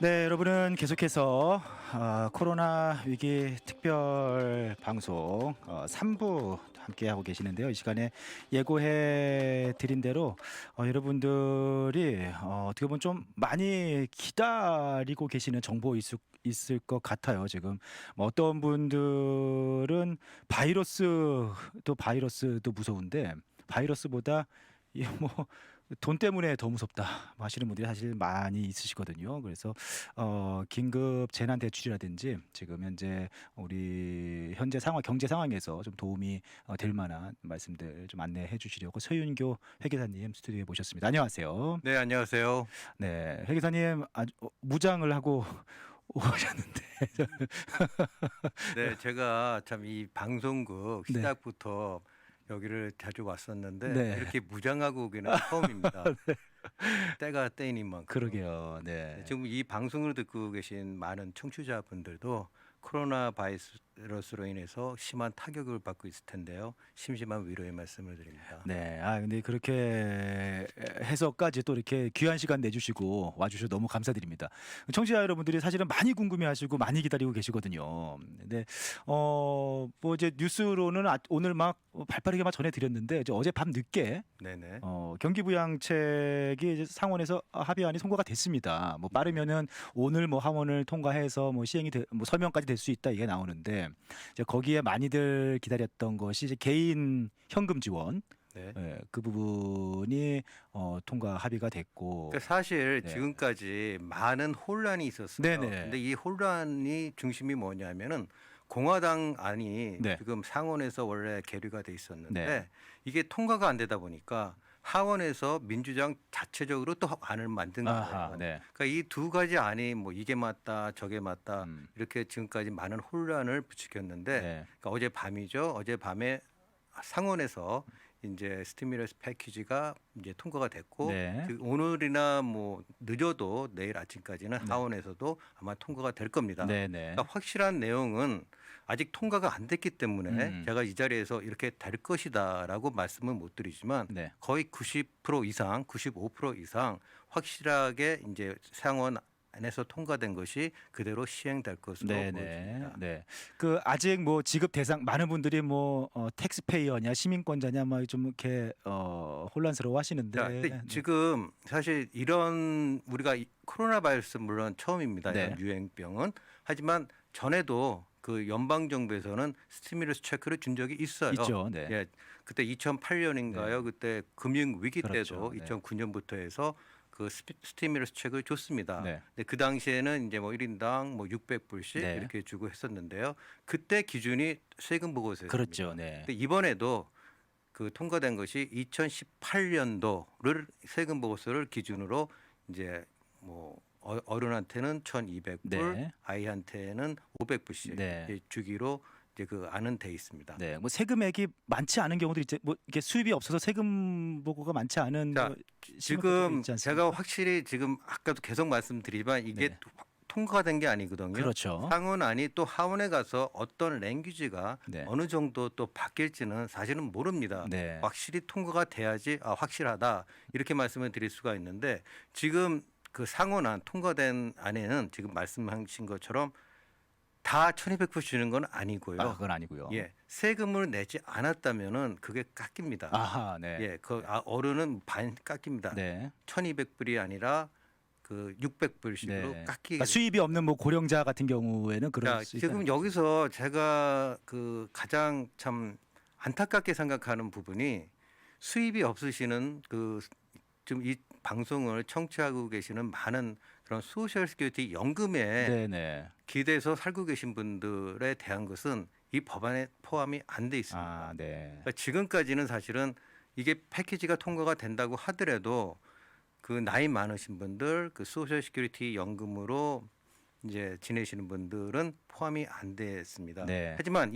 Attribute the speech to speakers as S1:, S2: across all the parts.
S1: 네, 여러분은 계속해서 코로나 위기 특별 방송 3부 함께 하고 계시는데요. 이 시간에 예고해 드린 대로 여러분들이 어떻게 보면 좀 많이 기다리고 계시는 정보 있을 것 같아요. 지금 뭐 어떤 분들은 바이러스도 무서운데 바이러스보다 돈 때문에 더 무섭다 뭐 하시는 분들이 사실 많이 있으시거든요. 그래서 긴급 재난 대출이라든지 지금 현재 우리 현재 경제 상황에서 좀 도움이 될 만한 말씀들 좀 안내해 주시려고 서윤교 회계사님 스튜디오에 모셨습니다. 안녕하세요.
S2: 네, 안녕하세요.
S1: 네, 회계사님 아주 무장을 하고 오셨는데.
S2: 네, 제가 참 이 방송국
S1: 네,
S2: 시작부터 여기를 자주 왔었는데
S1: 네,
S2: 이렇게 무장하고 오기는 처음입니다. 때가 때이닌 만큼.
S1: 그러게요.
S2: 네,
S1: 네.
S2: 지금 이 방송을 듣고 계신 많은 청취자분들도 코로나 바이러스로 인해서 심한 타격을 받고 있을 텐데요. 심심한 위로의 말씀을 드립니다.
S1: 네. 근데 그렇게 해서까지 또 이렇게 귀한 시간 내주시고 와주셔서 너무 감사드립니다. 청취자 여러분들이 사실은 많이 궁금해하시고 많이 기다리고 계시거든요. 근데 뭐 이제 뉴스로는 오늘 막 발빠르게 막 전해드렸는데 이제 어제 밤 늦게
S2: 네네.
S1: 경기부양책이 이제 상원에서 합의안이 통과가 됐습니다. 뭐 빠르면은 오늘 뭐 하원을 통과해서 뭐 뭐 서명까지 될 수 있다 이게 나오는데 이제 거기에 많이들 기다렸던 것이 이제 개인 현금 지원.
S2: 네.
S1: 예, 그 부분이 통과 합의가 됐고.
S2: 그러니까 사실
S1: 네.
S2: 지금까지 많은 혼란이 있었어요.
S1: 네네.
S2: 근데 이 혼란이 중심이 뭐냐면은 공화당 안이
S1: 네.
S2: 지금 상원에서 원래 계류가 돼 있었는데
S1: 네.
S2: 이게 통과가 안 되다 보니까 하원에서 민주당 자체적으로 또 안을 만든
S1: 아하,
S2: 거예요.
S1: 네.
S2: 그러니까 이 두 가지 안이 뭐 이게 맞다 저게 맞다
S1: 음.
S2: 이렇게 지금까지 많은 혼란을 부추겼는데
S1: 네.
S2: 그러니까 어제 밤이죠. 어제 밤에 상원에서 이제 스티뮬러스 패키지가 이제 통과가 됐고
S1: 네.
S2: 오늘이나 뭐 늦어도 내일 아침까지는
S1: 네.
S2: 하원에서도 아마 통과가 될 겁니다.
S1: 네네.
S2: 그러니까 확실한 내용은 아직 통과가 안 됐기 때문에 제가 이 자리에서 이렇게 될 것이다라고 말씀은 못 드리지만
S1: 네.
S2: 거의 90% 이상, 95% 이상 확실하게 이제 상원 안에서 통과된 것이 그대로 시행될 것으로
S1: 네네.
S2: 보여집니다.
S1: 네. 그 아직 뭐 지급 대상 많은 분들이 뭐 텍스페이어냐 시민권자냐 막 좀 이렇게 혼란스러워 하시는데.
S2: 자, 근데
S1: 네.
S2: 지금 사실 이런 우리가 코로나 바이러스 물론 처음입니다.
S1: 네.
S2: 이런 유행병은. 하지만 전에도 그 연방 정부에서는 스티뮬러스 체크를 준 적이 있어요.
S1: 있죠. 네.
S2: 예. 그때 2008년인가요? 그때 금융 위기
S1: 그렇죠.
S2: 때도
S1: 네.
S2: 2009년부터 해서 그 스티뮬러스 체크를 줬습니다.
S1: 네.
S2: 근데 그 당시에는 이제 뭐 1인당 뭐 600불씩
S1: 네.
S2: 이렇게 주고 했었는데요. 그때 기준이 세금 보고서였습니다.
S1: 그렇죠. 네.
S2: 근데 이번에도 그 통과된 것이 2018년도를 세금 보고서를 기준으로 이제 뭐 어른한테는 1,200불,
S1: 네.
S2: 아이한테는 500불씩
S1: 네.
S2: 주기로 이제 그 안은 돼 있습니다.
S1: 네. 뭐 세금액이 많지 않은 경우도 있죠. 뭐 이게 수입이 없어서 세금 보고가 많지 않은
S2: 자,
S1: 뭐
S2: 지금
S1: 있지 않습니까?
S2: 제가 확실히 지금 아까도 계속 말씀드리지만 이게
S1: 네.
S2: 통과된 게 아니거든요.
S1: 그렇죠.
S2: 상원안이 또 하원에 가서 어떤 랭귀지가
S1: 네.
S2: 어느 정도 또 바뀔지는 사실은 모릅니다.
S1: 네.
S2: 확실히 통과가 돼야지 확실하다 이렇게 말씀을 드릴 수가 있는데 지금 그 상원안 통과된 안에는 지금 말씀하신 것처럼 다 1,200불 주는 건 아니고요.
S1: 그건 아니고요.
S2: 예, 세금을 내지 않았다면은 그게 깎입니다.
S1: 아하, 네.
S2: 예, 그 어른은 반 깎입니다.
S1: 네.
S2: 1,200불이 아니라 그 600불씩으로
S1: 네.
S2: 깎이게.
S1: 그러니까 수입이 없는 뭐 고령자 같은 경우에는 그럴
S2: 자,
S1: 수
S2: 지금
S1: 있다는
S2: 여기서 제가 그 가장 참 안타깝게 생각하는 부분이 수입이 없으시는 그 지금 이 방송을 청취하고 계시는 많은 그런 소셜 시큐리티 연금에
S1: 네네.
S2: 기대서 살고 계신 분들에 대한 것은 이 법안에 포함이 안 돼 있습니다.
S1: 아, 네.
S2: 그러니까 지금까지는 사실은 이게 패키지가 통과가 된다고 하더라도 그 나이 많으신 분들 그 소셜 시큐리티 연금으로 이제 지내시는 분들은 포함이 안 됐습니다.
S1: 네.
S2: 하지만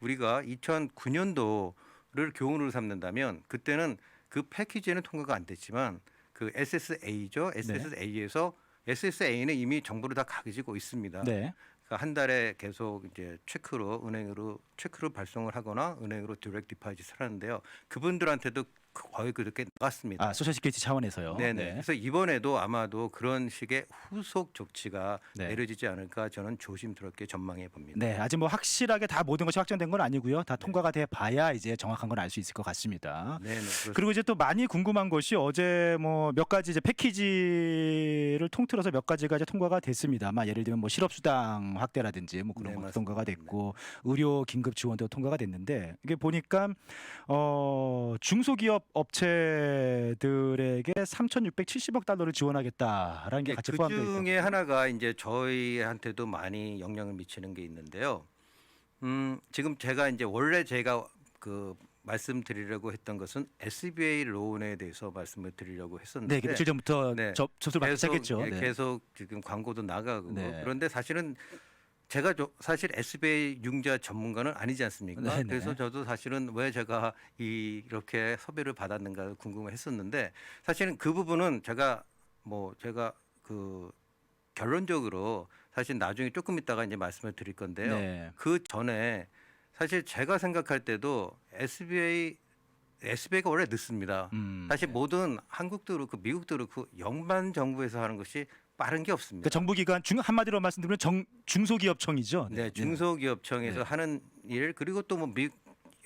S2: 우리가 2009년도를 교훈으로 삼는다면 그때는 그 패키지에는 통과가 안 됐지만 그 SSA죠. SSA에서 SSA는 이미 정보를 다 가지고 있습니다.
S1: 네.
S2: 그러니까 한 달에 계속 이제 은행으로 체크를 발송을 하거나 은행으로 디렉트 디파짓을 하는데요. 그분들한테도 거의 그렇게 나갔습니다.
S1: 아, 소셜 시큐리티 차원에서요.
S2: 네네.
S1: 네.
S2: 그래서 이번에도 아마도 그런 식의 후속 조치가
S1: 네.
S2: 내려지지 않을까 저는 조심스럽게 전망해 봅니다.
S1: 네, 아직 뭐 확실하게 다 모든 것이 확정된 건 아니고요. 다 통과가 돼 봐야 이제 정확한 건 알 수 있을 것 같습니다.
S2: 네네. 그렇습니다.
S1: 그리고 이제 또 많이 궁금한 것이 어제 뭐 몇 가지 이제 패키지를 통틀어서 몇 가지가 이제 통과가 됐습니다만 예를 들면 뭐 실업수당 확대라든지 뭐 그런
S2: 네,
S1: 것도
S2: 맞습니다.
S1: 통과가 됐고 의료 긴급 지원도 통과가 됐는데 이게 보니까 중소기업 업체들에게 3,670억 달러를 지원하겠다라는 게 같이
S2: 그
S1: 포함되어 있다.
S2: 중에 하나가 이제 저희한테도 많이 영향을 미치는 게 있는데요. 지금 제가 이제 원래 제가 그 말씀드리려고 했던 것은 SBA 론에 대해서 말씀을 드리려고 했었는데
S1: 네, 이게 며칠 전부터
S2: 네.
S1: 접수를 받기 시작했죠.
S2: 예,
S1: 네.
S2: 계속 지금 광고도 나가고
S1: 네.
S2: 그런데 사실은 제가 사실 SBA 융자 전문가는 아니지 않습니까?
S1: 네네.
S2: 그래서 저도 사실은 왜 제가 이렇게 섭외를 받았는가 궁금했었는데 사실은 그 부분은 제가 그 결론적으로 사실 나중에 조금 있다가 이제 말씀을 드릴 건데요.
S1: 네.
S2: 그 전에 사실 제가 생각할 때도 SBA가 원래 늦습니다. 사실
S1: 네.
S2: 모든 한국도 그렇고 미국도 그렇고 연방 정부에서 하는 것이 빠른 게 없습니다.
S1: 그러니까 정부기관 한마디로 말씀드리면 중소기업청이죠.
S2: 네, 중소기업청에서
S1: 네.
S2: 하는 일 그리고 또 뭐 미국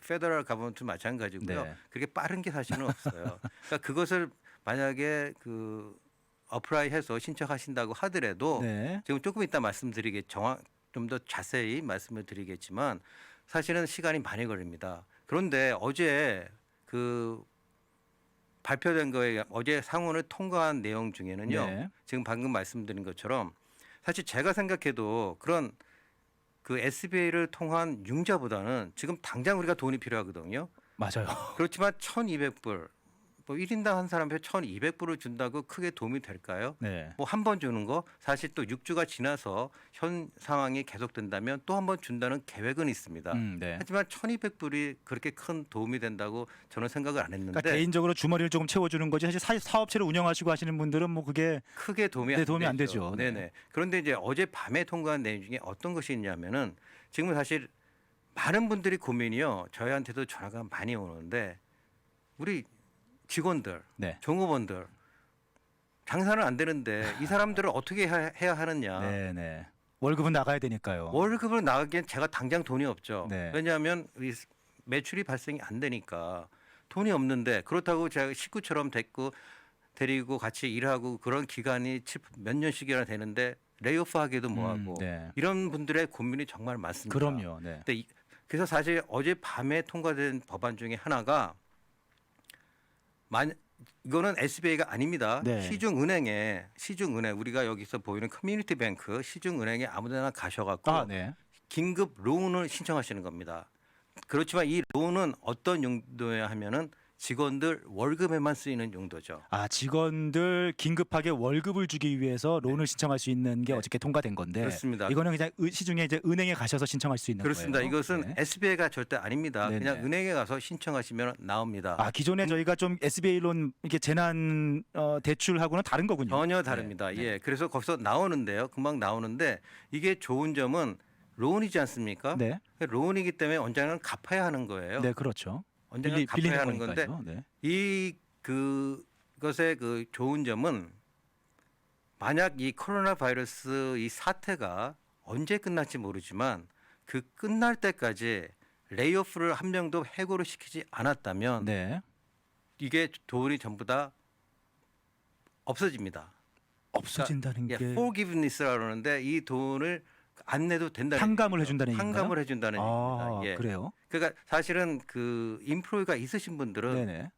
S2: 페더럴 가버먼트 마찬가지고요.
S1: 네.
S2: 그렇게 빠른 게 사실은 없어요. 그러니까 그것을 만약에 그 어플라이해서 신청하신다고 하더라도
S1: 네.
S2: 지금 조금 이따 말씀드리게 좀 더 자세히 말씀을 드리겠지만 사실은 시간이 많이 걸립니다. 그런데 어제 그 발표된 거에 어제 상원을 통과한 내용 중에는요.
S1: 네.
S2: 지금 방금 말씀드린 것처럼 사실 제가 생각해도 그런 그 SBA를 통한 융자보다는 지금 당장 우리가 돈이 필요하거든요.
S1: 맞아요.
S2: 그렇지만 1,200불 뭐 1인당 한 사람에 1,200불을 준다고 크게 도움이 될까요?
S1: 네.
S2: 뭐 한 번 주는 거 사실 또 6주가 지나서 현 상황이 계속된다면 또 한 번 준다는 계획은 있습니다.
S1: 네.
S2: 하지만 1,200불이 그렇게 큰 도움이 된다고 저는 생각을 안 했는데
S1: 그러니까 개인적으로 주머니를 조금 채워주는 거지 사실 사업체를 운영하시고 하시는 분들은 뭐 그게
S2: 크게 도움이,
S1: 네, 도움이 안 되죠. 네.
S2: 네네. 그런데 이제 어제 밤에 통과한 내용 중에 어떤 것이 있냐면은 지금 사실 많은 분들이 고민이요. 저희한테도 전화가 많이 오는데 우리 직원들,
S1: 네.
S2: 종업원들 장사는 안 되는데 이 사람들을 어떻게 해야 하느냐.
S1: 네, 네. 월급은 나가야 되니까요.
S2: 월급을 나가기엔 제가 당장 돈이 없죠.
S1: 네.
S2: 왜냐하면 이 매출이 발생이 안 되니까 돈이 없는데 그렇다고 제가 식구처럼 데리고 같이 일하고 그런 기간이 몇 년씩이나 되는데 레이오프 하기도 뭐하고
S1: 네.
S2: 이런 분들의 고민이 정말 많습니다.
S1: 그럼요. 네.
S2: 근데 그래서 사실 어제 밤에 통과된 법안 중에 하나가 이거는 SBA가 아닙니다.
S1: 네.
S2: 시중은행 우리가 여기서 보이는 커뮤니티 뱅크 시중은행에 아무데나 가셔갖고
S1: 아, 네.
S2: 긴급 론을 신청하시는 겁니다. 그렇지만 이 론은 어떤 용도야 하면은 직원들 월급에만 쓰이는 용도죠.
S1: 아, 직원들 긴급하게 월급을 주기 위해서 론을 신청할 수 있는 게
S2: 네.
S1: 어저께 통과된 건데
S2: 그렇습니다.
S1: 이거는 그냥 시중에 이제 은행에 가셔서 신청할 수 있는
S2: 그렇습니다.
S1: 거예요.
S2: 이것은
S1: 네.
S2: SBA가 절대 아닙니다.
S1: 네네.
S2: 그냥 은행에 가서 신청하시면 나옵니다.
S1: 아, 기존에 저희가 좀 SBA 론 이렇게 재난 대출하고는 다른 거군요.
S2: 전혀 다릅니다.
S1: 네.
S2: 예, 그래서 거기서 나오는데요. 금방 나오는데 이게 좋은 점은 론이지 않습니까?
S1: 네.
S2: 론이기 때문에 언젠가는 갚아야 하는 거예요.
S1: 네, 그렇죠.
S2: 언젠가
S1: 빌리는
S2: 갚아야 하는 건데
S1: 거니까요. 네.
S2: 그것의 그 좋은 점은 만약 이 코로나 바이러스 이 사태가 언제 끝날지 모르지만 그 끝날 때까지 레이오프를 한 명도 해고를 시키지 않았다면
S1: 네.
S2: 이게 돈이 전부 다 없어집니다.
S1: 없어진다는
S2: 예,
S1: 게
S2: forgiveness라고 그러는데 이 돈을 안 내도 된다는
S1: 환감을
S2: 얘기죠.
S1: 해준다는 얘기인가요?
S2: 환감을 해준다는
S1: 아,
S2: 얘기입니다. 예.
S1: 그래요?
S2: 그러니까 사실은 그 인프로가 있으신 분들은
S1: 네네.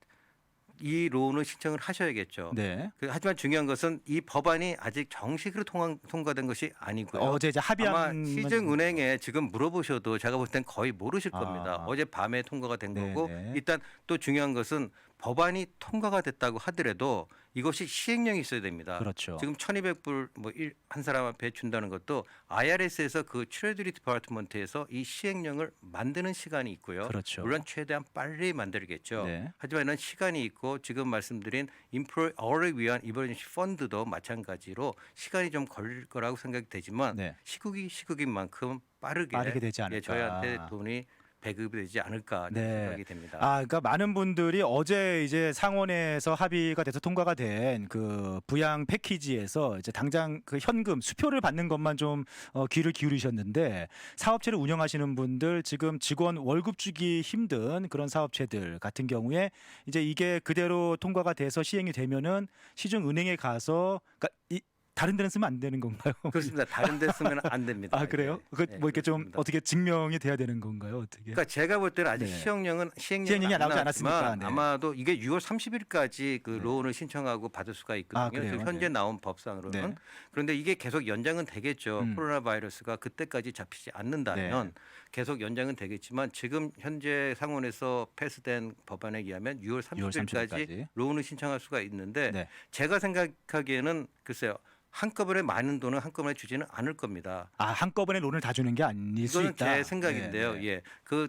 S2: 이 론을 신청을 하셔야겠죠.
S1: 네.
S2: 하지만 중요한 것은 이 법안이 아직 정식으로 통과된 것이 아니고요.
S1: 어제 이제 합의한
S2: 아마 시중은행에 지금 물어보셔도 제가 볼 땐 거의 모르실 겁니다.
S1: 아.
S2: 어제 밤에 통과가 된 거고
S1: 네네.
S2: 일단 또 중요한 것은 법안이 통과가 됐다고 하더라도 이것이 시행령이 있어야 됩니다.
S1: 그렇죠.
S2: 지금 1,200불 한 사람 앞에 준다는 것도 IRS에서 그 트레저리 디파트먼트에서 이 시행령을 만드는 시간이 있고요.
S1: 그렇죠.
S2: 물론 최대한 빨리 만들겠죠.
S1: 네.
S2: 하지만 이런 시간이 있고 지금 말씀드린 인프라를 위한 이머전시 펀드도 마찬가지로 시간이 좀 걸릴 거라고 생각이 되지만
S1: 네.
S2: 시국인 만큼 빠르게
S1: 되지 않을까.
S2: 저희한테 돈이 배급이 되지 않을까
S1: 네.
S2: 생각이 됩니다.
S1: 그러니까 많은 분들이 어제 이제 상원에서 합의가 돼서 통과가 된 그 부양 패키지에서 이제 당장 그 현금 수표를 받는 것만 좀 귀를 기울이셨는데 사업체를 운영하시는 분들 지금 직원 월급 주기 힘든 그런 사업체들 같은 경우에 이제 이게 그대로 통과가 돼서 시행이 되면은 시중은행에 가서 그러니까 다른 데는 쓰면 안 되는 건가요?
S2: 그렇습니다. 다른 데 쓰면 안 됩니다.
S1: 아 그래요?
S2: 예,
S1: 뭐 이렇게 좀
S2: 그렇습니다.
S1: 어떻게 증명이 돼야 되는 건가요? 어떻게?
S2: 그러니까 제가 볼 때는 아직
S1: 네.
S2: 시행령은
S1: 시행령이
S2: 안
S1: 나오지
S2: 나왔지만
S1: 않았으니까, 네.
S2: 아마도 이게 6월 30일까지 그
S1: 네.
S2: 로운을 신청하고 받을 수가 있거든요.
S1: 그래요?
S2: 지금 현재
S1: 네.
S2: 나온 법상으로는.
S1: 네.
S2: 그런데 이게 계속 연장은 되겠죠.
S1: 음.
S2: 코로나 바이러스가 그때까지 잡히지 않는다면 계속 연장은 되겠지만 지금 현재 상원에서 패스된 법안에 의하면 6월
S1: 6월
S2: 30일까지
S1: 30일까지.
S2: 로운을 신청할 수가 있는데
S1: 네.
S2: 제가 생각하기에는 글쎄요. 한꺼번에 많은 돈을 한꺼번에 주지는 않을 겁니다.
S1: 한꺼번에 론을 다 주는 게 아닐 수
S2: 이거는
S1: 있다.
S2: 제 생각인데요.
S1: 네, 네.
S2: 예, 그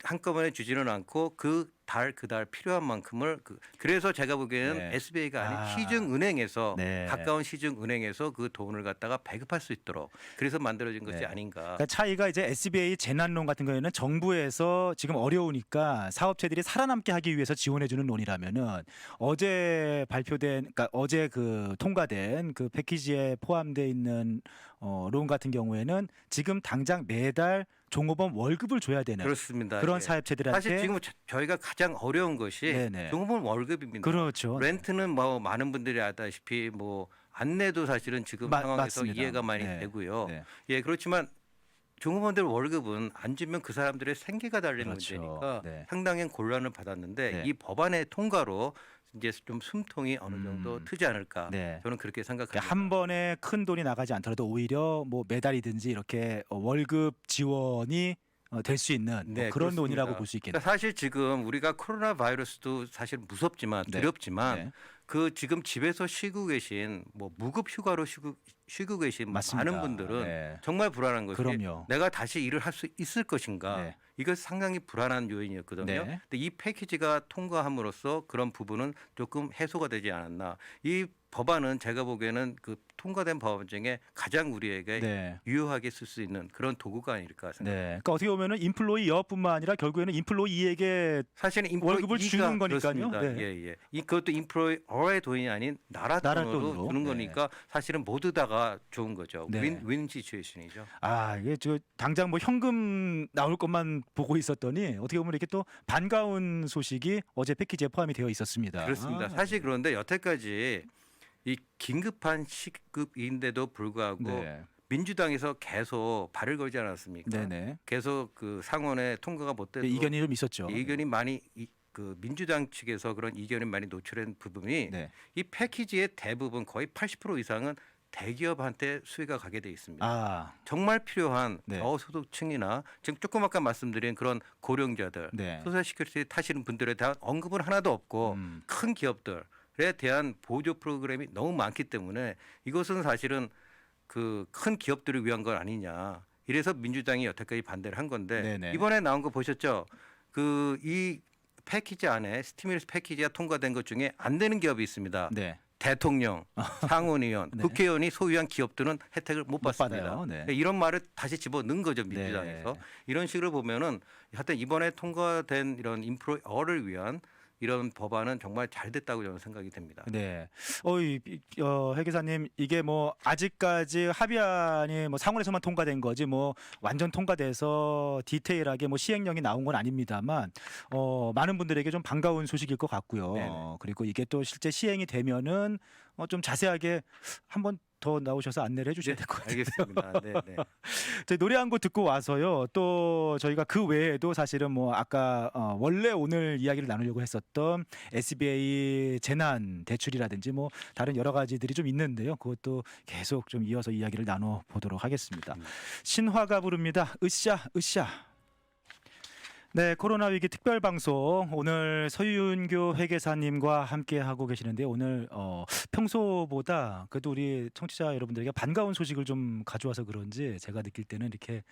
S2: 한꺼번에 주지는 않고 그 달 필요한 만큼을 그래서 제가 보기에는
S1: 네.
S2: SBA가 아닌 시중은행에서
S1: 네.
S2: 가까운 시중은행에서 그 돈을 갖다가 배급할 수 있도록 그래서 만들어진 것이
S1: 네.
S2: 아닌가.
S1: 그러니까 차이가 이제 SBA 재난론 같은 경우에는 정부에서 지금 어려우니까 사업체들이 살아남게 하기 위해서 지원해주는 론이라면은 어제 발표된, 그러니까 어제 그 통과된 그 패키지에 포함되어 있는 론 같은 경우에는 지금 당장 매달 종업원 월급을 줘야 되는
S2: 그렇습니다.
S1: 그런
S2: 예.
S1: 사업체들한테
S2: 사실 지금 저희가 가장 어려운 것이
S1: 네네.
S2: 종업원 월급입니다.
S1: 그렇죠.
S2: 렌트는 뭐 많은 분들이 아다시피 뭐 안내도 사실은 지금 상황에서
S1: 맞습니다.
S2: 이해가 많이
S1: 네.
S2: 되고요.
S1: 네.
S2: 예, 그렇지만 종업원들 월급은 안 주면 그 사람들의 생계가 달린
S1: 그렇죠.
S2: 문제니까
S1: 네.
S2: 상당히 곤란을 받았는데
S1: 네.
S2: 이 법안의 통과로 이제 좀 숨통이 어느 정도 트지 않을까.
S1: 네.
S2: 저는 그렇게 생각합니다.
S1: 그러니까 한 번에 큰 돈이 나가지 않더라도 오히려 뭐 매달이든지 이렇게 월급 지원이 될 수 있는 뭐
S2: 네,
S1: 그런
S2: 그렇습니다.
S1: 논이라고 볼 수 있겠네요.
S2: 그러니까 사실 지금 우리가 코로나 바이러스도 사실 무섭지만
S1: 네.
S2: 두렵지만
S1: 네.
S2: 그 지금 집에서 쉬고 계신 뭐 무급 휴가로 쉬고 계신
S1: 맞습니다.
S2: 많은 분들은
S1: 네.
S2: 정말 불안한 것이
S1: 그럼요.
S2: 내가 다시 일을 할 수 있을 것인가.
S1: 네.
S2: 이거 상당히 불안한 요인이었거든요.
S1: 네.
S2: 근데 이 패키지가 통과함으로써 그런 부분은 조금 해소가 되지 않았나. 이 법안은 제가 보기에는 그 통과된 법안 중에 가장 우리에게
S1: 네.
S2: 유효하게 쓸 수 있는 그런 도구가 아닐까 생각합니다.
S1: 네. 그러니까 어떻게 보면은 인플로이 여뿐만 아니라 결국에는 인플로이에게
S2: 사실은
S1: 월급을 주는 거니까요.
S2: 그렇습니다.
S1: 네.
S2: 예, 예. 그것도 인프로어의 돈이 아닌 나라
S1: 나라
S2: 돈으로
S1: 돈으로.
S2: 주는
S1: 네.
S2: 거니까 사실은 모두 다가 좋은 거죠.
S1: 네.
S2: 윈 시츄에이션이죠.
S1: 이게 저 당장 뭐 현금 나올 것만 보고 있었더니 어떻게 보면 이렇게 또 반가운 소식이 어제 패키지에 포함이 되어 있었습니다.
S2: 그렇습니다. 사실 그런데 여태까지 이 긴급한 시급인데도 불구하고
S1: 네.
S2: 민주당에서 계속 발을 걸지 않았습니까?
S1: 네네.
S2: 계속 그 상원에 통과가 못 돼도
S1: 이견이 좀 있었죠.
S2: 이견이 많이 그 민주당 측에서 그런 이견이 많이 노출된 부분이
S1: 네.
S2: 이 패키지의 대부분 거의 80% 이상은 대기업한테 수혜가 가게 돼 있습니다. 정말 필요한
S1: 네.
S2: 저소득층이나 지금 조금 아까 말씀드린 그런 고령자들,
S1: 네.
S2: 소셜 시큐리티 타시는 분들에 대한 언급은 하나도 없고 큰 기업들에 대한 보조 프로그램이 너무 많기 때문에 이것은 사실은 그 큰 기업들을 위한 건 아니냐. 이래서 민주당이 여태까지 반대를 한 건데
S1: 네네.
S2: 이번에 나온 거 보셨죠? 그 이 패키지 안에 스티뮬러스 패키지가 통과된 것 중에 안 되는 기업이 있습니다.
S1: 네.
S2: 대통령, 상원의원,
S1: 네.
S2: 국회의원이 소유한 기업들은 혜택을 못 받습니다.
S1: 받아요. 네.
S2: 그러니까 이런 말을 다시 집어넣은 거죠 민주당에서.
S1: 네.
S2: 이런 식으로 보면은 하여튼 이번에 통과된 이런 인프로어를 위한 이런 법안은 정말 잘 됐다고 저는 생각이 됩니다.
S1: 네. 회계사님 이게 뭐 아직까지 합의안이 뭐 상원에서만 통과된 거지 뭐 완전 통과돼서 디테일하게 뭐 시행령이 나온 건 아닙니다만 많은 분들에게 좀 반가운 소식일 것 같고요.
S2: 네네.
S1: 그리고 이게 또 실제 시행이 되면은 좀 자세하게 한번 더 나오셔서 안내를 해주셔야 될 것 같아요.
S2: 알겠습니다. 네, 네.
S1: 저희 노래 한 곡 듣고 와서요. 또 저희가 그 외에도 사실은 뭐 아까 원래 오늘 이야기를 나누려고 했었던 SBA 재난 대출이라든지 뭐 다른 여러 가지들이 좀 있는데요. 그것도 계속 좀 이어서 이야기를 나눠 보도록 하겠습니다. 신화가 부릅니다. 으쌰 으쌰. 네, 코로나 위기 특별 방송 오늘 서윤교 회계사님과 함께 하고 계시는데 오늘 평소보다 그래도 우리 청취자 여러분들에게 반가운 소식을 좀 가져와서 그런지 제가 느낄 때는 이렇게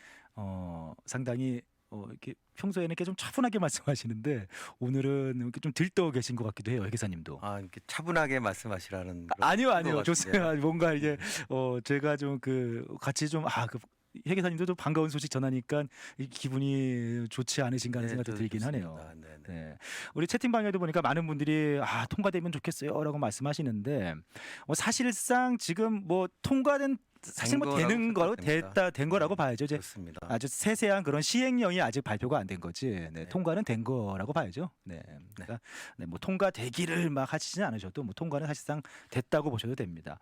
S1: 상당히 이렇게 평소에는 이렇게 좀 차분하게 말씀하시는데 오늘은 이렇게 좀 들떠 계신 것 같기도 해요, 회계사님도.
S2: 이렇게 차분하게 말씀하시라는.
S1: 아니요,
S2: 것 같은데요.
S1: 좋습니다. 뭔가 이게 제가 좀 그 같이 좀 회계사님도 좀 반가운 소식 전하니까 이 기분이 좋지 않으신가 하는 생각도 들긴 하네요.
S2: 네, 네.
S1: 네. 우리 채팅방에도 보니까 많은 분들이 통과되면 좋겠어요라고 말씀하시는데 사실상 지금 뭐 통과된 사실 뭐
S2: 된
S1: 되는
S2: 거라고
S1: 거 됐다 된 거라고
S2: 네,
S1: 봐야죠. 이제
S2: 그렇습니다.
S1: 아주 세세한 그런 시행령이 아직 발표가 안 된 거지. 네,
S2: 네.
S1: 통과는 된 거라고 봐야죠. 네. 그러니까 네, 뭐 통과되기를 막 하시진 않으셔도 뭐 통과는 사실상 됐다고 보셔도 됩니다.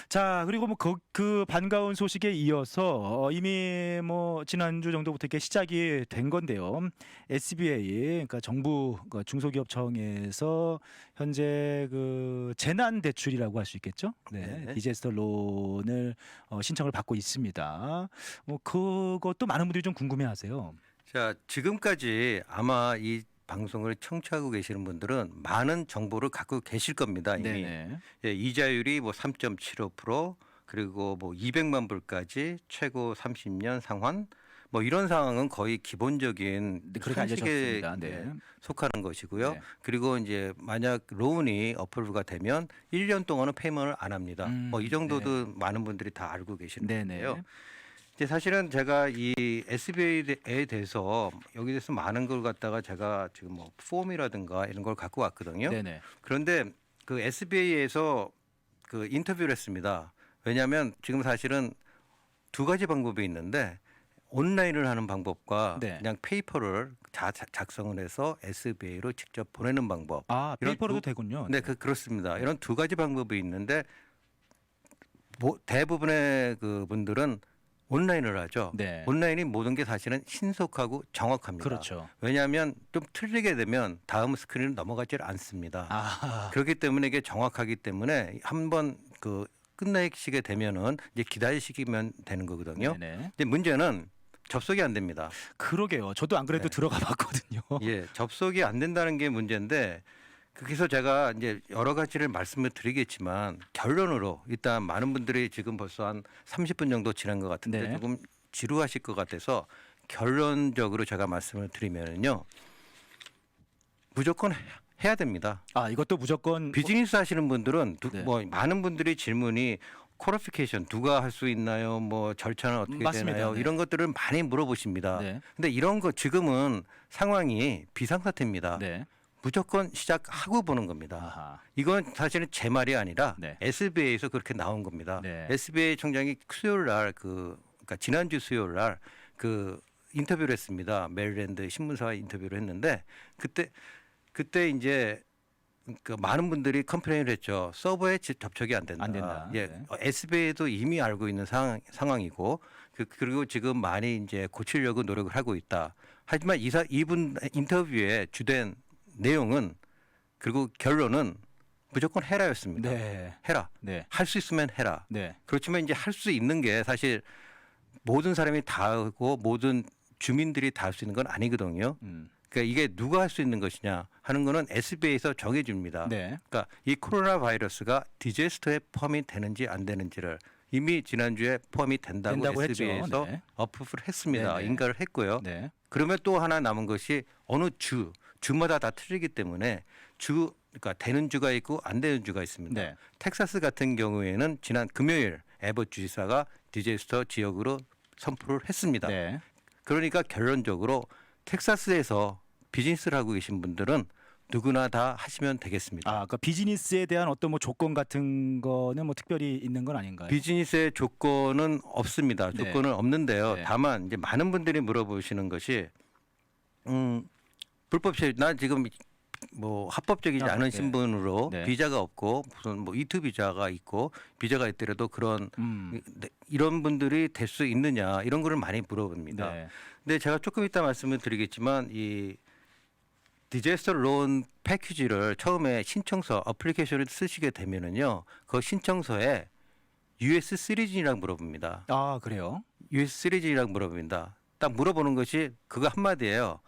S1: 자, 그리고 뭐 그 반가운 소식에 이어서 이미 뭐 지난주 정도부터 이렇게 시작이 된 건데요. SBA 그러니까 정부 그 중소기업청에서 현재 그 재난 대출이라고 할 수 있겠죠. 네.
S2: 네.
S1: 디제스터 론을 신청을 받고 있습니다. 뭐 그것도 많은 분들이 좀 궁금해하세요.
S2: 자, 지금까지 아마 이 방송을 청취하고 계시는 분들은 많은 정보를 갖고 계실 겁니다. 이미
S1: 네네.
S2: 예, 이자율이 뭐 3.75% 그리고 뭐 200만 불까지 최고 30년 상환 뭐 이런 상황은 거의 기본적인
S1: 네, 그렇게
S2: 상식에
S1: 알려졌습니다. 네.
S2: 속하는 것이고요.
S1: 네.
S2: 그리고 이제 만약 론이 어플가 되면 1년 동안은 페이먼트를 안 합니다. 뭐 이 정도도 많은 분들이 다 알고 계시는
S1: 네네.
S2: 건데요. 이제 사실은 제가 이 SBA에 대해서 여기 대해서 많은 걸 갖다가 제가 지금 뭐 폼이라든가 이런 걸 갖고 왔거든요.
S1: 네네.
S2: 그런데 그 SBA에서 그 인터뷰를 했습니다. 왜냐하면 지금 사실은 두 가지 방법이 있는데 온라인을 하는 방법과
S1: 네.
S2: 그냥 페이퍼를 작성을 해서 SBA로 직접 보내는 방법.
S1: 아,
S2: 이런
S1: 페이퍼로도
S2: 두-
S1: 되군요.
S2: 네, 그렇습니다. 이런 두 가지 방법이 있는데 대부분의 그 분들은 온라인을 하죠.
S1: 네.
S2: 온라인이 모든 게 사실은 신속하고 정확합니다.
S1: 그렇죠.
S2: 왜냐하면 좀 틀리게 되면 다음 스크린을 넘어가지 않습니다.
S1: 아,
S2: 그렇기 때문에 이게 정확하기 때문에 한번 그 끝내시게 되면은 이제 기다리시면 되는 거거든요.
S1: 네네.
S2: 근데 문제는 접속이 안 됩니다.
S1: 그러게요. 저도 안 그래도
S2: 네.
S1: 들어가 봤거든요.
S2: 예, 접속이 안 된다는 게 문제인데 거기서 제가 이제 여러 가지를 말씀을 드리겠지만 결론으로 일단 많은 분들이 지금 벌써 한 30분 정도 지난 것 같은데
S1: 네.
S2: 조금 지루하실 것 같아서 결론적으로 제가 말씀을 드리면요. 무조건 해야 됩니다.
S1: 아, 이것도 무조건
S2: 비즈니스 하시는 분들은
S1: 네.
S2: 뭐 많은 분들이 질문이 퀄리피케이션 누가 할 수 있나요? 뭐 절차는 어떻게
S1: 맞습니다.
S2: 되나요?
S1: 네.
S2: 이런 것들을 많이 물어보십니다.
S1: 네.
S2: 근데 이런 거 지금은 상황이 비상사태입니다.
S1: 네.
S2: 무조건 시작하고 보는 겁니다.
S1: 아하.
S2: 이건 사실은 제 말이 아니라
S1: 네.
S2: SBA에서 그렇게 나온 겁니다.
S1: 네.
S2: SBA 총장이 수요일 날 그러니까 지난주 수요일 날 그 인터뷰를 했습니다. 메릴랜드 신문사와 인터뷰를 했는데 그때 이제 그 많은 분들이 컴플레인을 했죠. 서버에 접촉이 안 된다.
S1: 안 된다.
S2: 예,
S1: 네.
S2: SBA도 이미 알고 있는 상황이고 그리고 지금 많이 이제 고치려고 노력을 하고 있다. 하지만 이분 인터뷰의 주된 내용은 그리고 결론은 무조건 해라였습니다.
S1: 네.
S2: 해라.
S1: 네.
S2: 할 수 있으면 해라.
S1: 네.
S2: 그렇지만 이제 할 수 있는 게 사실 모든 사람이 다 하고 모든 주민들이 다 할 수 있는 건 아니거든요. 그러니까 이게 누가 할 수 있는 것이냐 하는 거는 SBA에서 정해줍니다.
S1: 네.
S2: 그러니까 이 코로나 바이러스가 디제스터에 포함이 되는지 안 되는지를 이미 지난주에 포함이 된다고 SBA에서
S1: 했죠. 네.
S2: 어프를 했습니다.
S1: 네네.
S2: 인가를 했고요.
S1: 네.
S2: 그러면 또 하나 남은 것이 어느 주마다 다 틀리기 때문에 그러니까 되는 주가 있고 안 되는 주가 있습니다.
S1: 네.
S2: 텍사스 같은 경우에는 지난 금요일 에버트 주지사가 디제스터 지역으로 선포를 했습니다.
S1: 네.
S2: 그러니까 결론적으로 텍사스에서 비즈니스를 하고 계신 분들은 누구나 다 하시면 되겠습니다.
S1: 아, 그 비즈니스에 대한 어떤 뭐 조건 같은 거는 뭐 특별히 있는 건 아닌가요?
S2: 비즈니스의 조건은 없습니다.
S1: 네.
S2: 조건은 없는데요.
S1: 네.
S2: 다만 이제 많은 분들이 물어보시는 것이 불법 체류 난 지금 뭐 합법적이지
S1: 아,
S2: 않은
S1: 네.
S2: 신분으로
S1: 네.
S2: 비자가 없고 무슨 뭐 이투 비자가 있고 비자가 있더라도 그런 이런 분들이 될 수 있느냐 이런 거를 많이 물어봅니다.
S1: 네.
S2: 근데 제가 조금 이따 말씀을 드리겠지만 이 디제스터 론 패키지를 처음에 신청서 어플리케이션을 쓰시게 되면은요. 그 신청서에 US 시리즌이라고 물어봅니다.
S1: 아, 그래요?
S2: US 시리즌이라고 물어봅니다. 딱 물어보는 것이 그거 한마디예요.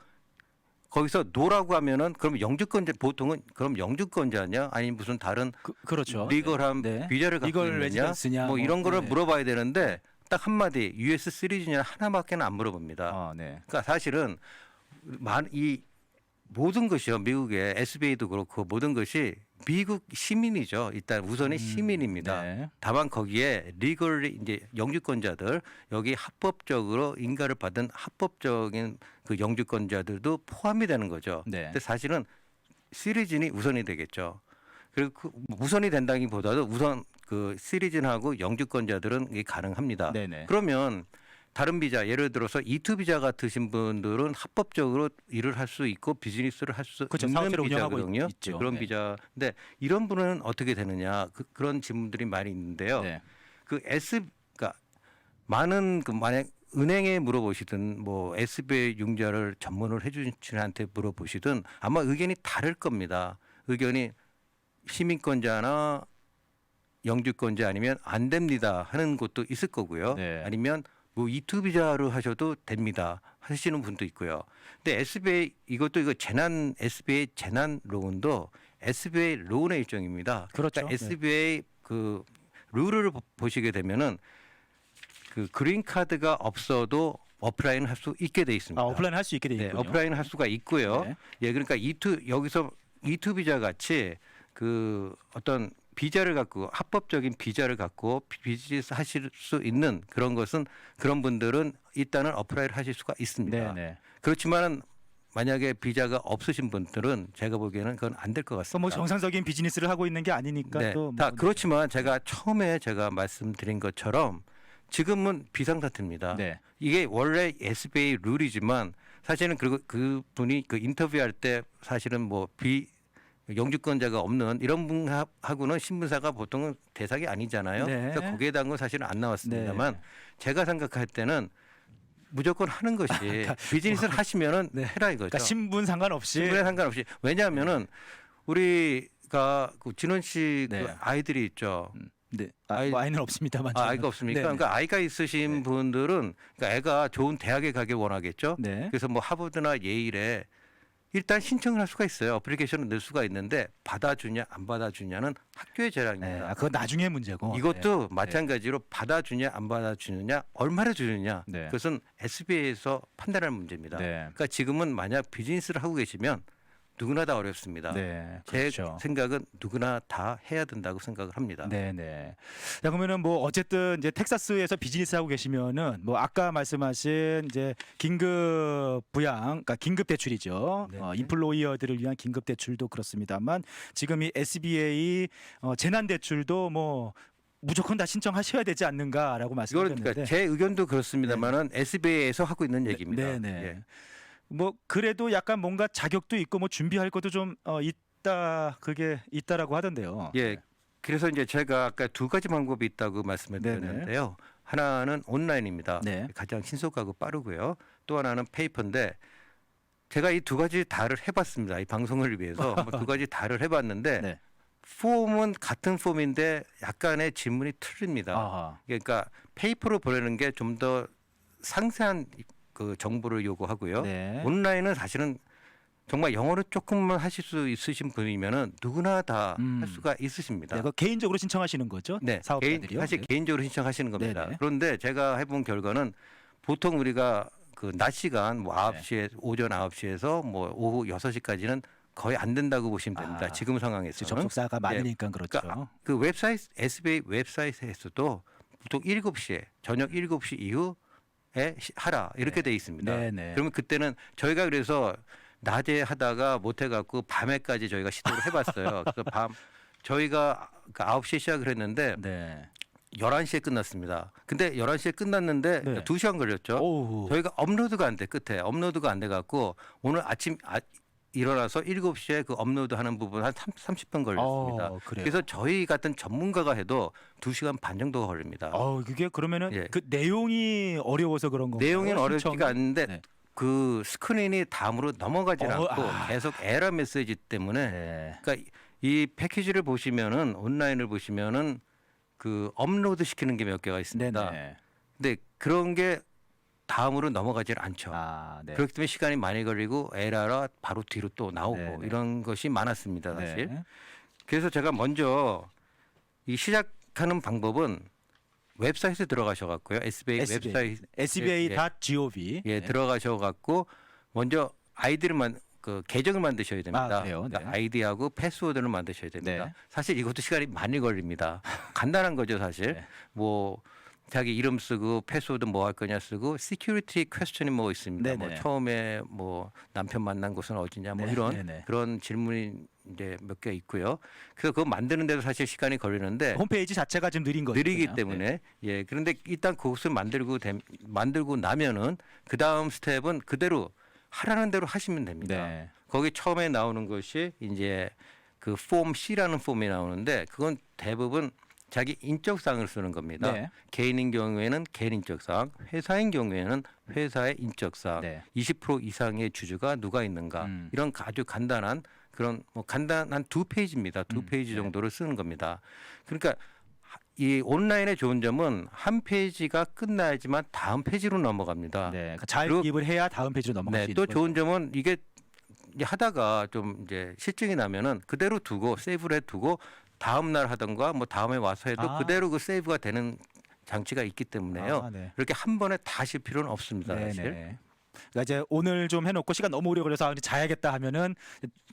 S2: 거기서 노라고 하면은 그럼 영주권자 보통은 그럼 영주권자냐 아니면 무슨 다른
S1: 그렇죠.
S2: 리걸한
S1: 네.
S2: 비자를 갖고
S1: 리걸
S2: 있느냐
S1: 레지던스냐
S2: 뭐 이런 거를
S1: 네.
S2: 물어봐야 되는데 딱 한마디 US 시리즈냐 하나밖에 안 물어봅니다.
S1: 아, 네.
S2: 그러니까 사실은 이 모든 것이요. 미국의 SBA도 그렇고 모든 것이 미국 시민이죠. 일단 우선이 시민입니다.
S1: 네.
S2: 다만 거기에 리걸리 이제 영주권자들 여기 합법적으로 인가를 받은 합법적인 그 영주권자들도 포함이 되는 거죠.
S1: 네.
S2: 근데 사실은 시리즌이 우선이 되겠죠. 그리고 그 우선이 된다기보다도 우선 그 시리즌하고 영주권자들은 이게 가능합니다.
S1: 네네.
S2: 그러면 다른 비자 예를 들어서 E2 비자 같으신 분들은 합법적으로 일을 할 수 있고 비즈니스를 할 수
S1: 그렇죠.
S2: 있는
S1: 사업체를 운영하고
S2: 비자거든요.
S1: 있죠.
S2: 그런
S1: 네.
S2: 비자. 근데 이런 분은 어떻게 되느냐 그런 질문들이 많이 있는데요.
S1: 네.
S2: 그 그러니까 많은 그 만약 은행에 물어보시든 뭐 SBA 융자를 전문을 해주신 분한테 물어보시든 아마 의견이 다를 겁니다. 의견이 시민권자나 영주권자 아니면 안 됩니다 하는 곳도 있을 거고요.
S1: 네.
S2: 아니면 뭐 E2 비자로 하셔도 됩니다 하시는 분도 있고요. 근데 SBA 이것도 재난 SBA 재난 로운도 SBA 로운의 일종입니다.
S1: 그렇죠.
S2: 그러니까 SBA 그 룰을 보시게 되면은 그 그린 카드가 없어도 어플라인 할 수 있게 돼 있습니다.
S1: 아, 오프라인 할 수 있게 돼
S2: 네,
S1: 있군요.
S2: 어플라인 할 수가 있고요.
S1: 네.
S2: 예, 그러니까 여기서 E2 비자 같이 그 어떤 비자를 갖고 합법적인 비자를 갖고 비즈니스 하실 수 있는 그런 것은 그런 분들은 일단은 어플라이를 하실 수가 있습니다.
S1: 네.
S2: 그렇지만 만약에 비자가 없으신 분들은 제가 보기에는 그건 안 될 것 같습니다.
S1: 뭐 정상적인 비즈니스를 하고 있는 게 아니니까
S2: 네,
S1: 또
S2: 다
S1: 뭐
S2: 그렇지만 제가 처음에 제가 말씀드린 것처럼 지금은 비상사태입니다.
S1: 네.
S2: 이게 원래 SBA 룰이지만 사실은 그 분이 그 인터뷰할 때 사실은 뭐 영주권자가 없는 이런 분하고는 신분사가 보통은 대상이 아니잖아요.
S1: 네.
S2: 그래서 거기에 대한 건 사실은 안 나왔습니다만
S1: 네.
S2: 제가 생각할 때는 무조건 하는 것이 비즈니스를 하시면은
S1: 네.
S2: 해라 이거죠.
S1: 그러니까 신분 상관없이
S2: 신분에 상관없이 왜냐하면은 우리가 그 진원 씨 그
S1: 네.
S2: 아이들이 있죠.
S1: 네.
S2: 아이-
S1: 뭐 아이는 없습니다만
S2: 아이가 없습니까? 그러니까 아이가 있으신 분들은 그러니까 애가 좋은 대학에 가길 원하겠죠.
S1: 네.
S2: 그래서 뭐 하버드나 예일에 일단 신청을 할 수가 있어요. 어플리케이션을 넣을 수가 있는데 받아주냐 안 받아주냐는 학교의
S1: 네.
S2: 재량입니다.
S1: 아, 그건 나중에 문제고.
S2: 이것도 마찬가지로 받아주냐 안 받아주느냐 얼마나 주느냐
S1: 네.
S2: 그것은 SBA에서 판단할 문제입니다.
S1: 네.
S2: 그러니까 지금은 만약 비즈니스를 하고 계시면 누구나 다 어렵습니다.
S1: 네.
S2: 제
S1: 그렇죠.
S2: 생각은 누구나 다 해야 된다고 생각을 합니다.
S1: 네네. 자, 그러면은 뭐 어쨌든 이제 텍사스에서 비즈니스 하고 계시면은 뭐 아까 말씀하신 이제 긴급 부양, 그러니까 긴급 대출이죠.
S2: 네.
S1: 인플로이어들을 위한 긴급 대출도 그렇습니다만 지금 이 SBA 재난 대출도 뭐 무조건 다 신청하셔야 되지 않는가라고
S2: 이거는
S1: 말씀드렸는데.
S2: 그러니까 제 의견도 그렇습니다만은 SBA에서 하고 있는 얘기입니다.
S1: 네네.
S2: 예.
S1: 뭐 그래도 약간 뭔가 자격도 있고 뭐 준비할 것도 좀 있다, 그게 있다라고 하던데요.
S2: 예. 그래서 이제 제가 아까 두 가지 방법이 있다고 말씀을
S1: 네네.
S2: 드렸는데요. 하나는 온라인입니다.
S1: 네.
S2: 가장 신속하고 빠르고요. 또 하나는 페이퍼인데 제가 이 두 가지 다를 해봤습니다. 이 방송을 위해서 두 가지 다를 해봤는데
S1: 네.
S2: 폼은 같은 폼인데 약간의 질문이 틀립니다.
S1: 아하.
S2: 그러니까 페이퍼로 보내는 게 좀 더 상세한 그 정보를 요구하고요.
S1: 네.
S2: 온라인은 사실은 정말 영어를 조금만 하실 수 있으신 분이면은 누구나 다 할 수가 있으십니다.
S1: 네, 그 개인적으로 신청하시는 거죠?
S2: 네,
S1: 사업자들이요.
S2: 사실
S1: 네.
S2: 개인적으로 신청하시는 겁니다.
S1: 네네.
S2: 그런데 제가 해본 결과는 보통 우리가 그 낮 시간 뭐 9시에 오전 9시에서 뭐 오후 6시까지는 거의 안 된다고 보시면 됩니다.
S1: 아,
S2: 지금 상황에서는.
S1: 접속사가 많으니까 그렇죠.
S2: 그러니까 그 웹사이트 SBA 웹사이트에서도 보통 7시에 저녁 7시 이후에 하라 이렇게 돼 있습니다.
S1: 네네.
S2: 그러면 그때는 저희가 그래서 낮에 하다가 못 해갖고 밤에까지 저희가 시도를 해봤어요. 그래서 저희가 그 9시에 시작을 했는데
S1: 네.
S2: 11시에 끝났습니다. 근데 11시에 끝났는데
S1: 네.
S2: 2시간 걸렸죠.
S1: 오우.
S2: 저희가 업로드가 안 돼. 끝에 업로드가 안 돼 갖고 오늘 아침 일어나서 7시에 그 업로드 하는 부분 한 30분 걸렸습니다.
S1: 그래요?
S2: 그래서 저희 같은 전문가가 해도 2시간 반 정도가 걸립니다.
S1: 그게 그러면은
S2: 예.
S1: 그 내용이 어려워서 그런 건가요?
S2: 내용은 어렵지가
S1: 신청이?
S2: 않은데
S1: 네.
S2: 그 스크린이 다음으로 넘어가질 않고 계속 에러 메시지 때문에
S1: 네.
S2: 그러니까 이 패키지를 보시면은 온라인을 보시면은 그 업로드 시키는 게 몇 개가 있습니다.
S1: 네네.
S2: 근데 그런 게 다음으로 넘어가질 않죠.
S1: 네.
S2: 그렇기 때문에 시간이 많이 걸리고 에러가 바로 뒤로 또 나오고
S1: 네네.
S2: 이런 것이 많았습니다, 사실.
S1: 네.
S2: 그래서 제가 먼저 이 시작하는 방법은 웹사이트에 들어가셔갖고요. SBA 웹사이트
S1: SBA.gov.
S2: 예, 들어가셔갖고 먼저 아이디를 그 계정을 만드셔야 됩니다.
S1: 그래요? 네.
S2: 그러니까 아이디하고 패스워드를 만드셔야 됩니다.
S1: 네.
S2: 사실 이것도 시간이 많이 걸립니다. 간단한 거죠, 사실.
S1: 네.
S2: 뭐 자기 이름 쓰고 패스워드 뭐 할 거냐 쓰고 시큐리티 퀘스천이 뭐 있습니다. 뭐
S1: 네네.
S2: 처음에 뭐 남편 만난 곳은 어디냐 뭐
S1: 네,
S2: 이런
S1: 네네.
S2: 그런 질문이 이제 몇 개 있고요. 그래서 그거 만드는 데도 사실 시간이 걸리는데
S1: 홈페이지 자체가 좀 느린 거죠.
S2: 느리기
S1: 그냥.
S2: 때문에
S1: 네.
S2: 예 그런데 일단 그것을 만들고 나면은 그 다음 스텝은 그대로 하라는 대로 하시면 됩니다.
S1: 네.
S2: 거기 처음에 나오는 것이 이제 그 폼 C라는 폼이 나오는데 그건 대부분 자기 인적사항을 쓰는 겁니다.
S1: 네.
S2: 개인인 경우에는 개인 인적사항, 회사인 경우에는 회사의 인적사항,
S1: 네.
S2: 20% 이상의 주주가 누가 있는가 이런 아주 간단한 그런 뭐 간단한 2페이지입니다. 2페이지
S1: 네.
S2: 정도를 쓰는 겁니다. 그러니까 이 온라인의 좋은 점은 한 페이지가 끝나야지만 다음 페이지로 넘어갑니다.
S1: 네. 그러니까 잘
S2: 그리고-
S1: 기입을 해야 다음 페이지로 넘어갈 수
S2: 네,
S1: 있는
S2: 또
S1: 거죠.
S2: 좋은 점은 이게 이제 하다가 좀 이제 실증이 나면은 그대로 두고 세이브를 해두고 다음 날 하던가 뭐 다음에 와서 해도
S1: 아.
S2: 그대로 그 세이브가 되는 장치가 있기 때문에요.
S1: 아, 네.
S2: 이렇게 한 번에 다 하실 필요는 없습니다. 사실.
S1: 네네. 그러니까 이제 오늘 좀 해놓고 시간 너무 오래 걸려서 이제 자야겠다 하면은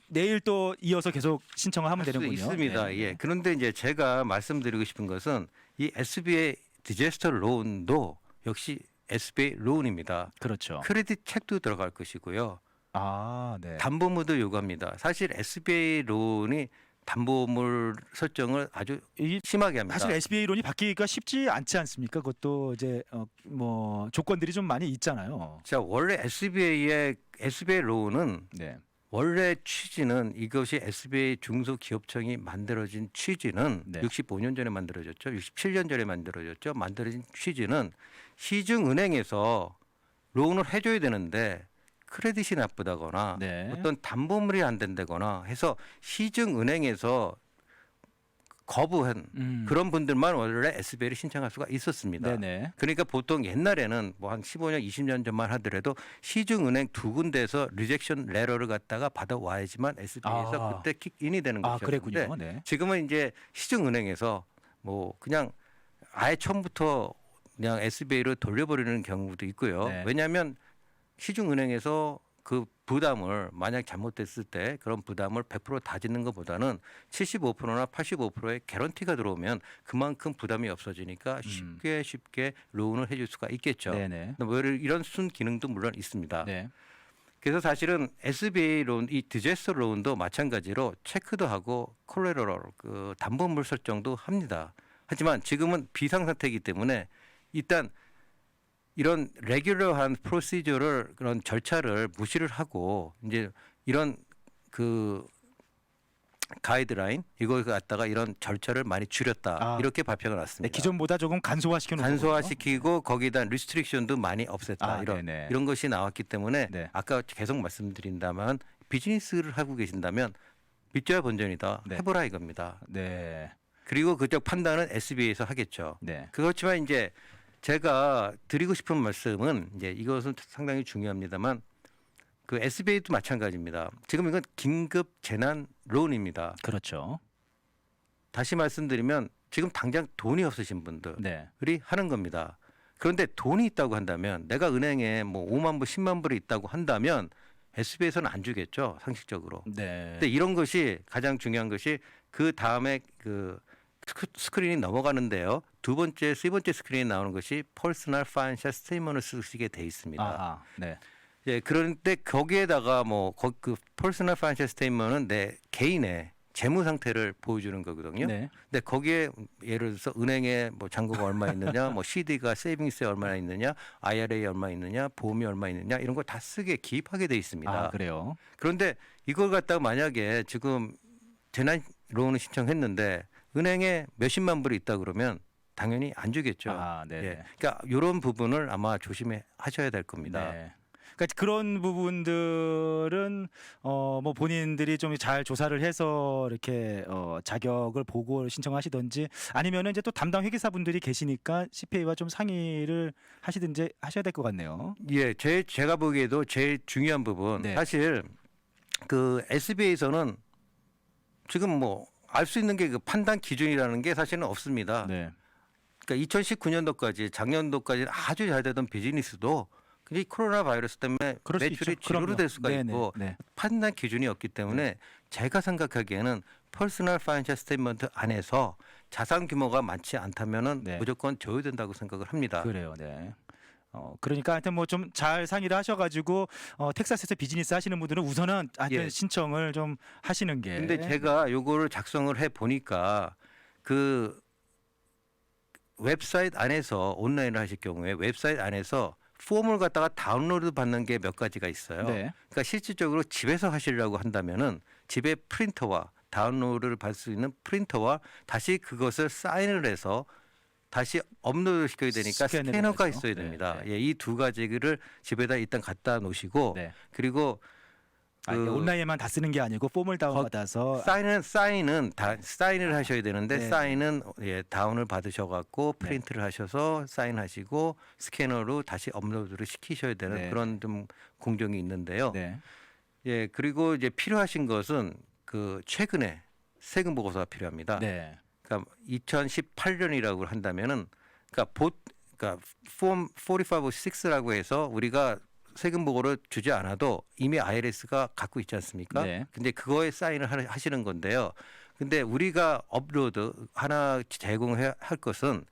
S1: 내일 또 이어서 계속 신청을 하면
S2: 할 수
S1: 되는군요.
S2: 있습니다.
S1: 네.
S2: 예. 그런데 이제 제가 말씀드리고 싶은 것은 이 SBA 디제스터 론도 역시 SBA 론입니다.
S1: 그렇죠.
S2: 크레딧 책도 들어갈 것이고요.
S1: 아, 네.
S2: 담보물도 요구합니다. 사실 SBA 론이 담보물 설정을 아주
S1: 이
S2: 심하게 합니다.
S1: 사실 SBA 론이 받기가 쉽지 않지 않습니까? 그것도 이제 뭐 조건들이 좀 많이 있잖아요.
S2: 자, 원래 SBA 론은
S1: 네.
S2: 원래 취지는 이것이 SBA 중소기업청이 만들어진 취지는
S1: 네.
S2: 65년 전에 만들어졌죠. 67년 전에 만들어졌죠. 만들어진 취지는 시중은행에서 론을 해줘야 되는데 크레딧이 나쁘다거나
S1: 네.
S2: 어떤 담보물이 안 된다거나 해서 시중은행에서 거부한 그런 분들만 원래 SBA를 신청할 수가 있었습니다.
S1: 네네.
S2: 그러니까 보통 옛날에는 뭐 한 15년, 20년 전만 하더라도 시중은행 두 군데에서 리젝션 레터를 갖다가 받아와야지만 SBA에서
S1: 아.
S2: 그때 킥인이 되는
S1: 아,
S2: 것이었는데
S1: 그랬군요. 네.
S2: 지금은 이제 시중은행에서 뭐 그냥 아예 처음부터 그냥 SBA로 돌려버리는 경우도 있고요.
S1: 네.
S2: 왜냐하면 시중은행에서 그 부담을 만약 잘못됐을 때 그런 부담을 100% 짓는 것보다는 75%나 85%의 개런티가 들어오면 그만큼 부담이 없어지니까 쉽게 론을 해줄 수가 있겠죠.
S1: 네네.
S2: 뭐 이런 순 기능도 물론 있습니다.
S1: 네.
S2: 그래서 사실은 SBA 론, 이 디제스터 론도 마찬가지로 체크도 하고 콜레러럴 그 담보물 설정도 합니다. 하지만 지금은 비상사태이기 때문에 일단 이런 레귤러한 프로시저를 그런 절차를 무시를 하고 이제 이런 그 가이드라인 이걸 갖다가 이런 절차를 많이 줄였다
S1: 아.
S2: 이렇게 발표가
S1: 네,
S2: 났습니다.
S1: 기존보다 조금 간소화시켜 놓은
S2: 간소화시키고 거기다 리스트릭션도 많이 없앴다
S1: 아, 네네.
S2: 이런 것이 나왔기 때문에
S1: 네.
S2: 아까 계속 말씀드린다면 비즈니스를 하고 계신다면 빚져야 본전이다
S1: 네.
S2: 해보라 이겁니다.
S1: 네.
S2: 그리고 그쪽 판단은 SBA에서 하겠죠.
S1: 네.
S2: 그렇지만 이제 제가 드리고 싶은 말씀은 이제 이것은 상당히 중요합니다만 그 SBA도 마찬가지입니다. 지금 이건 긴급 재난 론입니다.
S1: 그렇죠.
S2: 다시 말씀드리면 지금 당장 돈이 없으신 분들이
S1: 네.
S2: 하는 겁니다. 그런데 돈이 있다고 한다면 내가 은행에 뭐 5만 불, 10만 불이 있다고 한다면 SBA에서는 안 주겠죠, 상식적으로.
S1: 네.
S2: 근데 이런 것이 가장 중요한 것이 그 다음에 그 스크린이 넘어가는데요. 두 번째, 세 번째 스크린에 나오는 것이 퍼스널 파이낸셜 스테이트먼트를 쓰시게 돼 있습니다.
S1: 아하. 네.
S2: 예, 그런데 거기에다가 뭐 그 퍼스널 파이낸셜 스테이트먼트는 내 개인의 재무 상태를 보여주는 거거든요.
S1: 네.
S2: 근데 거기에 예를 들어서 은행에 뭐 잔고가 얼마 있느냐, 뭐 CD가 세이빙스에 얼마나 있느냐, IRA 얼마 있느냐, 보험이 얼마 있느냐 이런 거 다 쓰게 기입하게 돼 있습니다.
S1: 아, 그래요.
S2: 그런데 이걸 갖다가 만약에 지금 재난론을 신청했는데 은행에 몇십만 불이 있다 그러면 당연히 안 주겠죠.
S1: 아, 네.
S2: 예. 그러니까 이런 부분을 아마 조심해 하셔야 될 겁니다.
S1: 네. 그러니까 그런 부분들은 뭐 본인들이 좀 잘 조사를 해서 이렇게 자격을 보고 신청하시든지 아니면은 이제 또 담당 회계사분들이 계시니까 CPA와 좀 상의를 하시든지 하셔야 될 것 같네요.
S2: 예, 제가 보기에도 제일 중요한 부분
S1: 네.
S2: 사실 그 SBA에서는 지금 뭐 알 수 있는 게 그 판단 기준이라는 게 사실은 없습니다.
S1: 네.
S2: 그러니까 2019년도까지 작년도까지 아주 잘 되던 비즈니스도 이 코로나 바이러스 때문에
S1: 그럴 수
S2: 매출이
S1: 있죠. 그럼요.
S2: 제로로 될 수가
S1: 네네.
S2: 있고
S1: 네.
S2: 판단 기준이 없기 때문에 제가 생각하기에는 퍼스널 파이낸셜 스테이트먼트 안에서 자산 규모가 많지 않다면은
S1: 네.
S2: 무조건 제외된다고 생각을 합니다.
S1: 그래요. 네. 그러니까 하여튼 뭐 좀 잘 상의를 하셔가지고 텍사스에서 비즈니스 하시는 분들은 우선은 하여튼
S2: 예.
S1: 신청을 좀 하시는 게.
S2: 근데 제가 요거를 작성을 해 보니까 그 웹사이트 안에서 온라인을 하실 경우에 웹사이트 안에서 폼을 갖다가 다운로드 받는 게 몇 가지가 있어요.
S1: 네.
S2: 그러니까 실질적으로 집에서 하시려고 한다면은 집에 프린터와 다운로드를 받을 수 있는 프린터와 다시 그것을 사인을 해서 다시 업로드 시켜야 되니까
S1: 스캔을
S2: 스캐너가
S1: 해야죠.
S2: 있어야
S1: 네,
S2: 됩니다.
S1: 네.
S2: 예, 이 두 가지를 집에다 일단 갖다 놓으시고
S1: 네.
S2: 그리고
S1: 이게 온라인에만 다 쓰는 게 아니고 폼을 다운받아서
S2: 사인은 다 사인을 하셔야 되는데
S1: 네.
S2: 사인은 다운을 받으셔갖고 프린트를 하셔서 사인하시고 스캐너로 다시 업로드를 시키셔야 되는
S1: 네.
S2: 그런 좀 공정이 있는데요.
S1: 네.
S2: 예, 그리고 이제 필요하신 것은 그 최근에 세금 보고서가 필요합니다.
S1: 네.
S2: 그러니까 2018년이라고 한다면은 그러니까 폼 4506라고 해서 우리가 세금 보고를 주지 않아도 이미 IRS가 갖고 있지 않습니까?
S1: 네.
S2: 근데 그거에 사인을 하시는 건데요. 근데 우리가 업로드 하나 제공해야 할 것은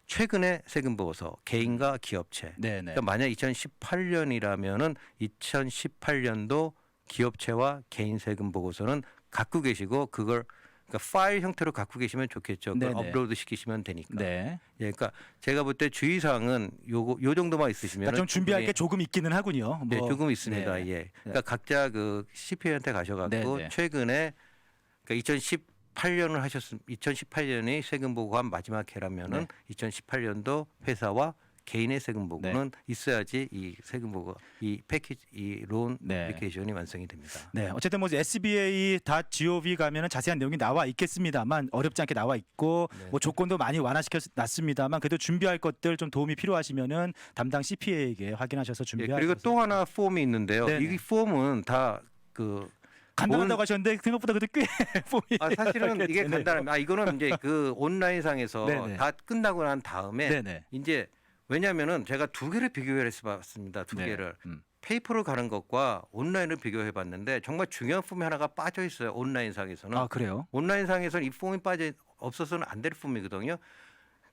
S2: 최근의 세금 보고서 개인과 기업체.
S1: 네. 네.
S2: 그러니까 만약 2018년이라면은 2018년도 기업체와 개인 세금 보고서는 갖고 계시고 그걸 그러니까 파일 형태로 갖고 계시면 좋겠죠. 그걸
S1: 네네.
S2: 업로드 시키시면 되니까.
S1: 네.
S2: 예, 그러니까 제가 볼 때 주의사항은 요 정도만 있으시면
S1: 그러니까 좀 준비할 게 조금 있기는 하군요.
S2: 네,
S1: 뭐.
S2: 조금 있습니다.
S1: 네.
S2: 예. 그러니까 각자 그 CPA한테 가셔갖고
S1: 네네.
S2: 최근에 그러니까 2018년을 2018년이 세금 보고한 마지막 해라면은
S1: 네.
S2: 2018년도 회사와 개인의 세금 보고는 있어야지 이 세금 보고 이 패키지 이 론
S1: 네.
S2: 애플리케이션이 완성이 됩니다.
S1: 네, 어쨌든 뭐 SBA.gov 가면은 자세한 내용이 나와 있겠습니다만 어렵지 않게 나와 있고
S2: 네.
S1: 뭐 조건도 많이 완화시켜 놨습니다만 그래도 준비할 것들 좀 도움이 필요하시면은 담당 CPA에게 확인하셔서
S2: 예,
S1: 준비할.
S2: 그리고 또 하나 폼이 있는데요.
S1: 네네.
S2: 이 폼은 다그
S1: 간단하다고 하셨는데 생각보다 그래도 꽤 폼이.
S2: 사실은 이게
S1: 되네요.
S2: 간단합니다. 이거는 이제 그 온라인상에서
S1: 네네.
S2: 다 끝나고 난 다음에
S1: 네네.
S2: 이제 왜냐하면은 제가 두 개를 비교해봤습니다. 두
S1: 네.
S2: 개를 페이퍼로 가는 것과 온라인을 비교해봤는데 정말 중요한 폼이 하나가 빠져 있어요. 온라인상에서는
S1: 아 그래요?
S2: 온라인상에서는 이 폼이 빠져 없어서는 안 될 폼이거든요.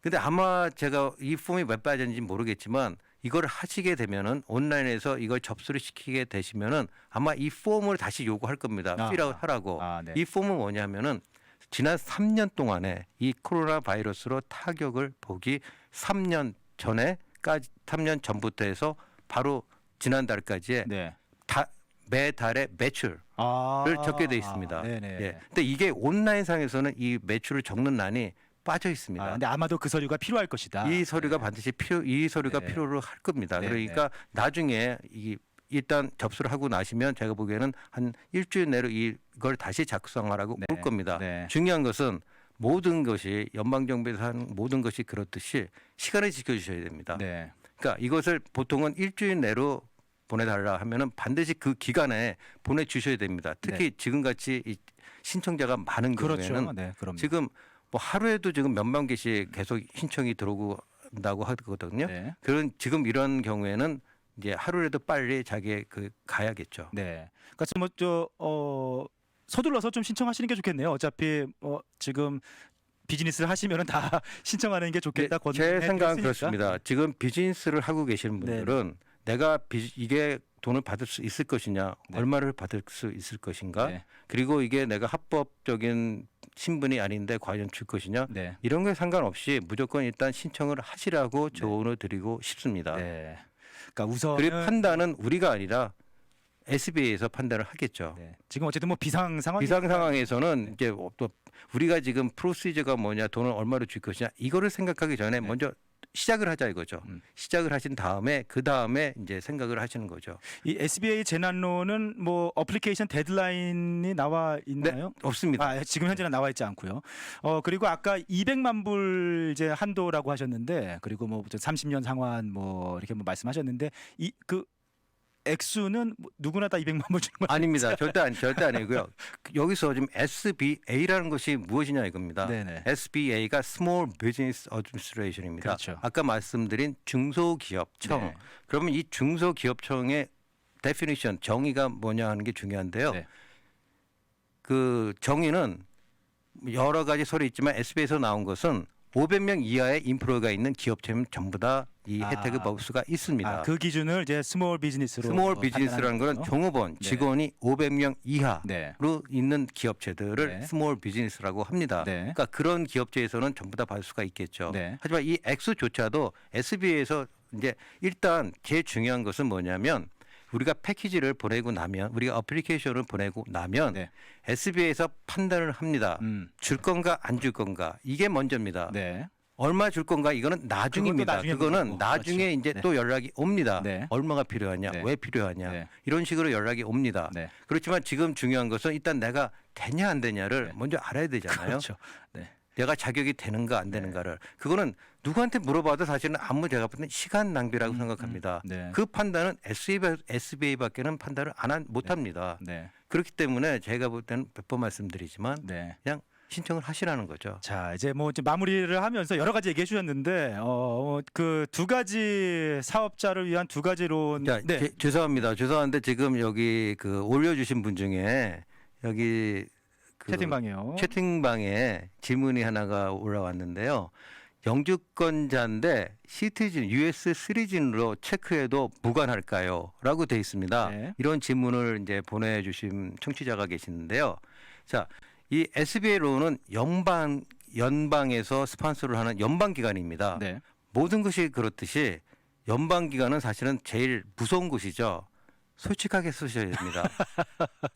S2: 근데 아마 제가 이 폼이 왜 빠졌는지 모르겠지만 이걸 하시게 되면은 온라인에서 이걸 접수를 시키게 되시면은 아마 이 폼을 다시 요구할 겁니다. 필아웃 하라고.
S1: 네.
S2: 이 폼은 뭐냐면은 지난 3년 동안에 이 코로나 바이러스로 타격을 보기 3년 전에까지 3년 전부터 해서 바로 지난달까지의
S1: 네.
S2: 매달의 매출을 적게 돼 있습니다.
S1: 네네.
S2: 예. 근데 이게 온라인상에서는 이 매출을 적는 난이 빠져 있습니다.
S1: 근데 아마도 그 서류가 필요할 것이다.
S2: 이 서류가 반드시 이 서류가
S1: 네.
S2: 필요로 할 겁니다.
S1: 네,
S2: 그러니까 나중에 일단 접수를 하고 나시면 제가 보기에는 한 일주일 내로 이걸 다시 작성하라고
S1: 네.
S2: 올 겁니다.
S1: 네.
S2: 중요한 것은 모든 것이 연방정부에서 하는 모든 것이 그렇듯이 시간을 지켜주셔야 됩니다.
S1: 네.
S2: 그러니까 이것을 보통은 일주일 내로 보내달라 하면은 반드시 그 기간에 보내주셔야 됩니다. 특히 지금같이 이 신청자가 많은
S1: 그렇죠.
S2: 경우에는
S1: 네, 그럼.
S2: 지금 뭐 하루에도 지금 몇만 개씩 계속 신청이 들어오고 한다고 하거든요.
S1: 네.
S2: 지금 이런 경우에는 이제 하루라도 빨리 자기 가야겠죠.
S1: 네. 그래서 서둘러서 좀 신청하시는 게 좋겠네요. 어차피 지금 비즈니스를 하시면은 다 신청하는 게 좋겠다.
S2: 제 생각은
S1: 드렸으니까.
S2: 그렇습니다. 지금 비즈니스를 하고 계시는 분들은 내가 이게 돈을 받을 수 있을 것이냐,
S1: 네.
S2: 얼마를 받을 수 있을 것인가,
S1: 네.
S2: 그리고 이게 내가 합법적인 신분이 아닌데 과연 줄 것이냐,
S1: 네.
S2: 이런 게 상관없이 무조건 일단 신청을 하시라고 조언을 드리고 싶습니다.
S1: 네. 그러니까 우선
S2: 그리고 판단은 우리가 아니라 SBA에서 판단을 하겠죠.
S1: 네. 지금 어쨌든 뭐 비상 상황
S2: 비상 상황에서는 이제 또 우리가 지금 프로시저가 뭐냐, 돈을 얼마로 줄 것이냐, 이거를 생각하기 전에
S1: 네.
S2: 먼저 시작을 하자 이거죠. 시작을 하신 다음에 그 다음에 이제 생각을 하시는 거죠.
S1: 이 SBA 재난로는 뭐 어플리케이션 데드라인이 나와 있나요?
S2: 없습니다.
S1: 지금 현재는 나와 있지 않고요. 그리고 아까 200만 불 이제 한도라고 하셨는데 그리고 뭐 30년 상환 뭐 이렇게 뭐 말씀하셨는데 액수는 뭐 누구나 다 200만 불 주는 거
S2: 아닙니다. 절대 아니고요. 여기서 지금 SBA라는 것이 무엇이냐 이겁니다.
S1: 네네.
S2: SBA가 Small Business Administration입니다.
S1: 그렇죠.
S2: 아까 말씀드린 중소기업청.
S1: 네.
S2: 그러면 이 중소기업청의 definition 정의가 뭐냐 하는 게 중요한데요.
S1: 네.
S2: 그 정의는 여러 가지 설이 있지만 SBA에서 나온 것은 500명 이하의 인프로가 있는 기업체면 전부 다 이 혜택을 먹을 수가 있습니다.
S1: 그 기준을 이제 스몰 비즈니스로
S2: 스몰 비즈니스라는 거는
S1: 거죠?
S2: 종업원,
S1: 네.
S2: 직원이 500명 이하로
S1: 네.
S2: 있는 기업체들을
S1: 네.
S2: 스몰 비즈니스라고 합니다.
S1: 네.
S2: 그러니까 그런 기업체에서는 전부 다 받을 수가 있겠죠.
S1: 네.
S2: 하지만 이 액수조차도 SBA에서 이제 일단 제일 중요한 것은 뭐냐면 우리가 패키지를 보내고 나면 우리가 어플리케이션을 보내고 나면
S1: 네.
S2: SBA에서 판단을 합니다. 줄 건가 안 줄 건가 이게 먼저입니다.
S1: 네.
S2: 얼마 줄 건가 이거는 나중입니다.
S1: 나중에
S2: 그거는
S1: 물어보고.
S2: 나중에
S1: 그렇죠.
S2: 이제
S1: 네.
S2: 또 연락이 옵니다.
S1: 네.
S2: 얼마가 필요하냐,
S1: 네.
S2: 왜 필요하냐
S1: 네.
S2: 이런 식으로 연락이 옵니다.
S1: 네.
S2: 그렇지만 지금 중요한 것은 일단 내가 되냐 안 되냐를
S1: 네.
S2: 먼저 알아야 되잖아요.
S1: 그렇죠. 네.
S2: 내가 자격이 되는가 안 되는가를 그거는 누구한테 물어봐도 사실은 아무 제가 볼 때는 시간 낭비라고 생각합니다.
S1: 네.
S2: 그 판단은 SBA밖에는 판단을 못합니다.
S1: 네.
S2: 그렇기 때문에 제가 볼 때는 몇 번 말씀드리지만
S1: 네.
S2: 그냥 신청을 하시라는 거죠.
S1: 자, 이제 뭐 이제 마무리를 하면서 여러 가지 얘기해 주셨는데 그 두 가지 사업자를 위한 두 가지로
S2: 자,
S1: 네.
S2: 죄송합니다. 죄송한데 지금 여기 그 올려주신 분 중에 여기 그 채팅방에 질문이 하나가 올라왔는데요. 영주권자인데 시티즌 US 시리즌으로 체크해도 무관할까요? 라고 돼 있습니다.
S1: 네.
S2: 이런 질문을 이제 보내주신 청취자가 계시는데요. 자, 이 SBA로는 연방에서 스폰서를 하는 연방기관입니다.
S1: 네.
S2: 모든 것이 그렇듯이 연방기관은 사실은 제일 무서운 곳이죠. 솔직하게 쓰셔야 됩니다.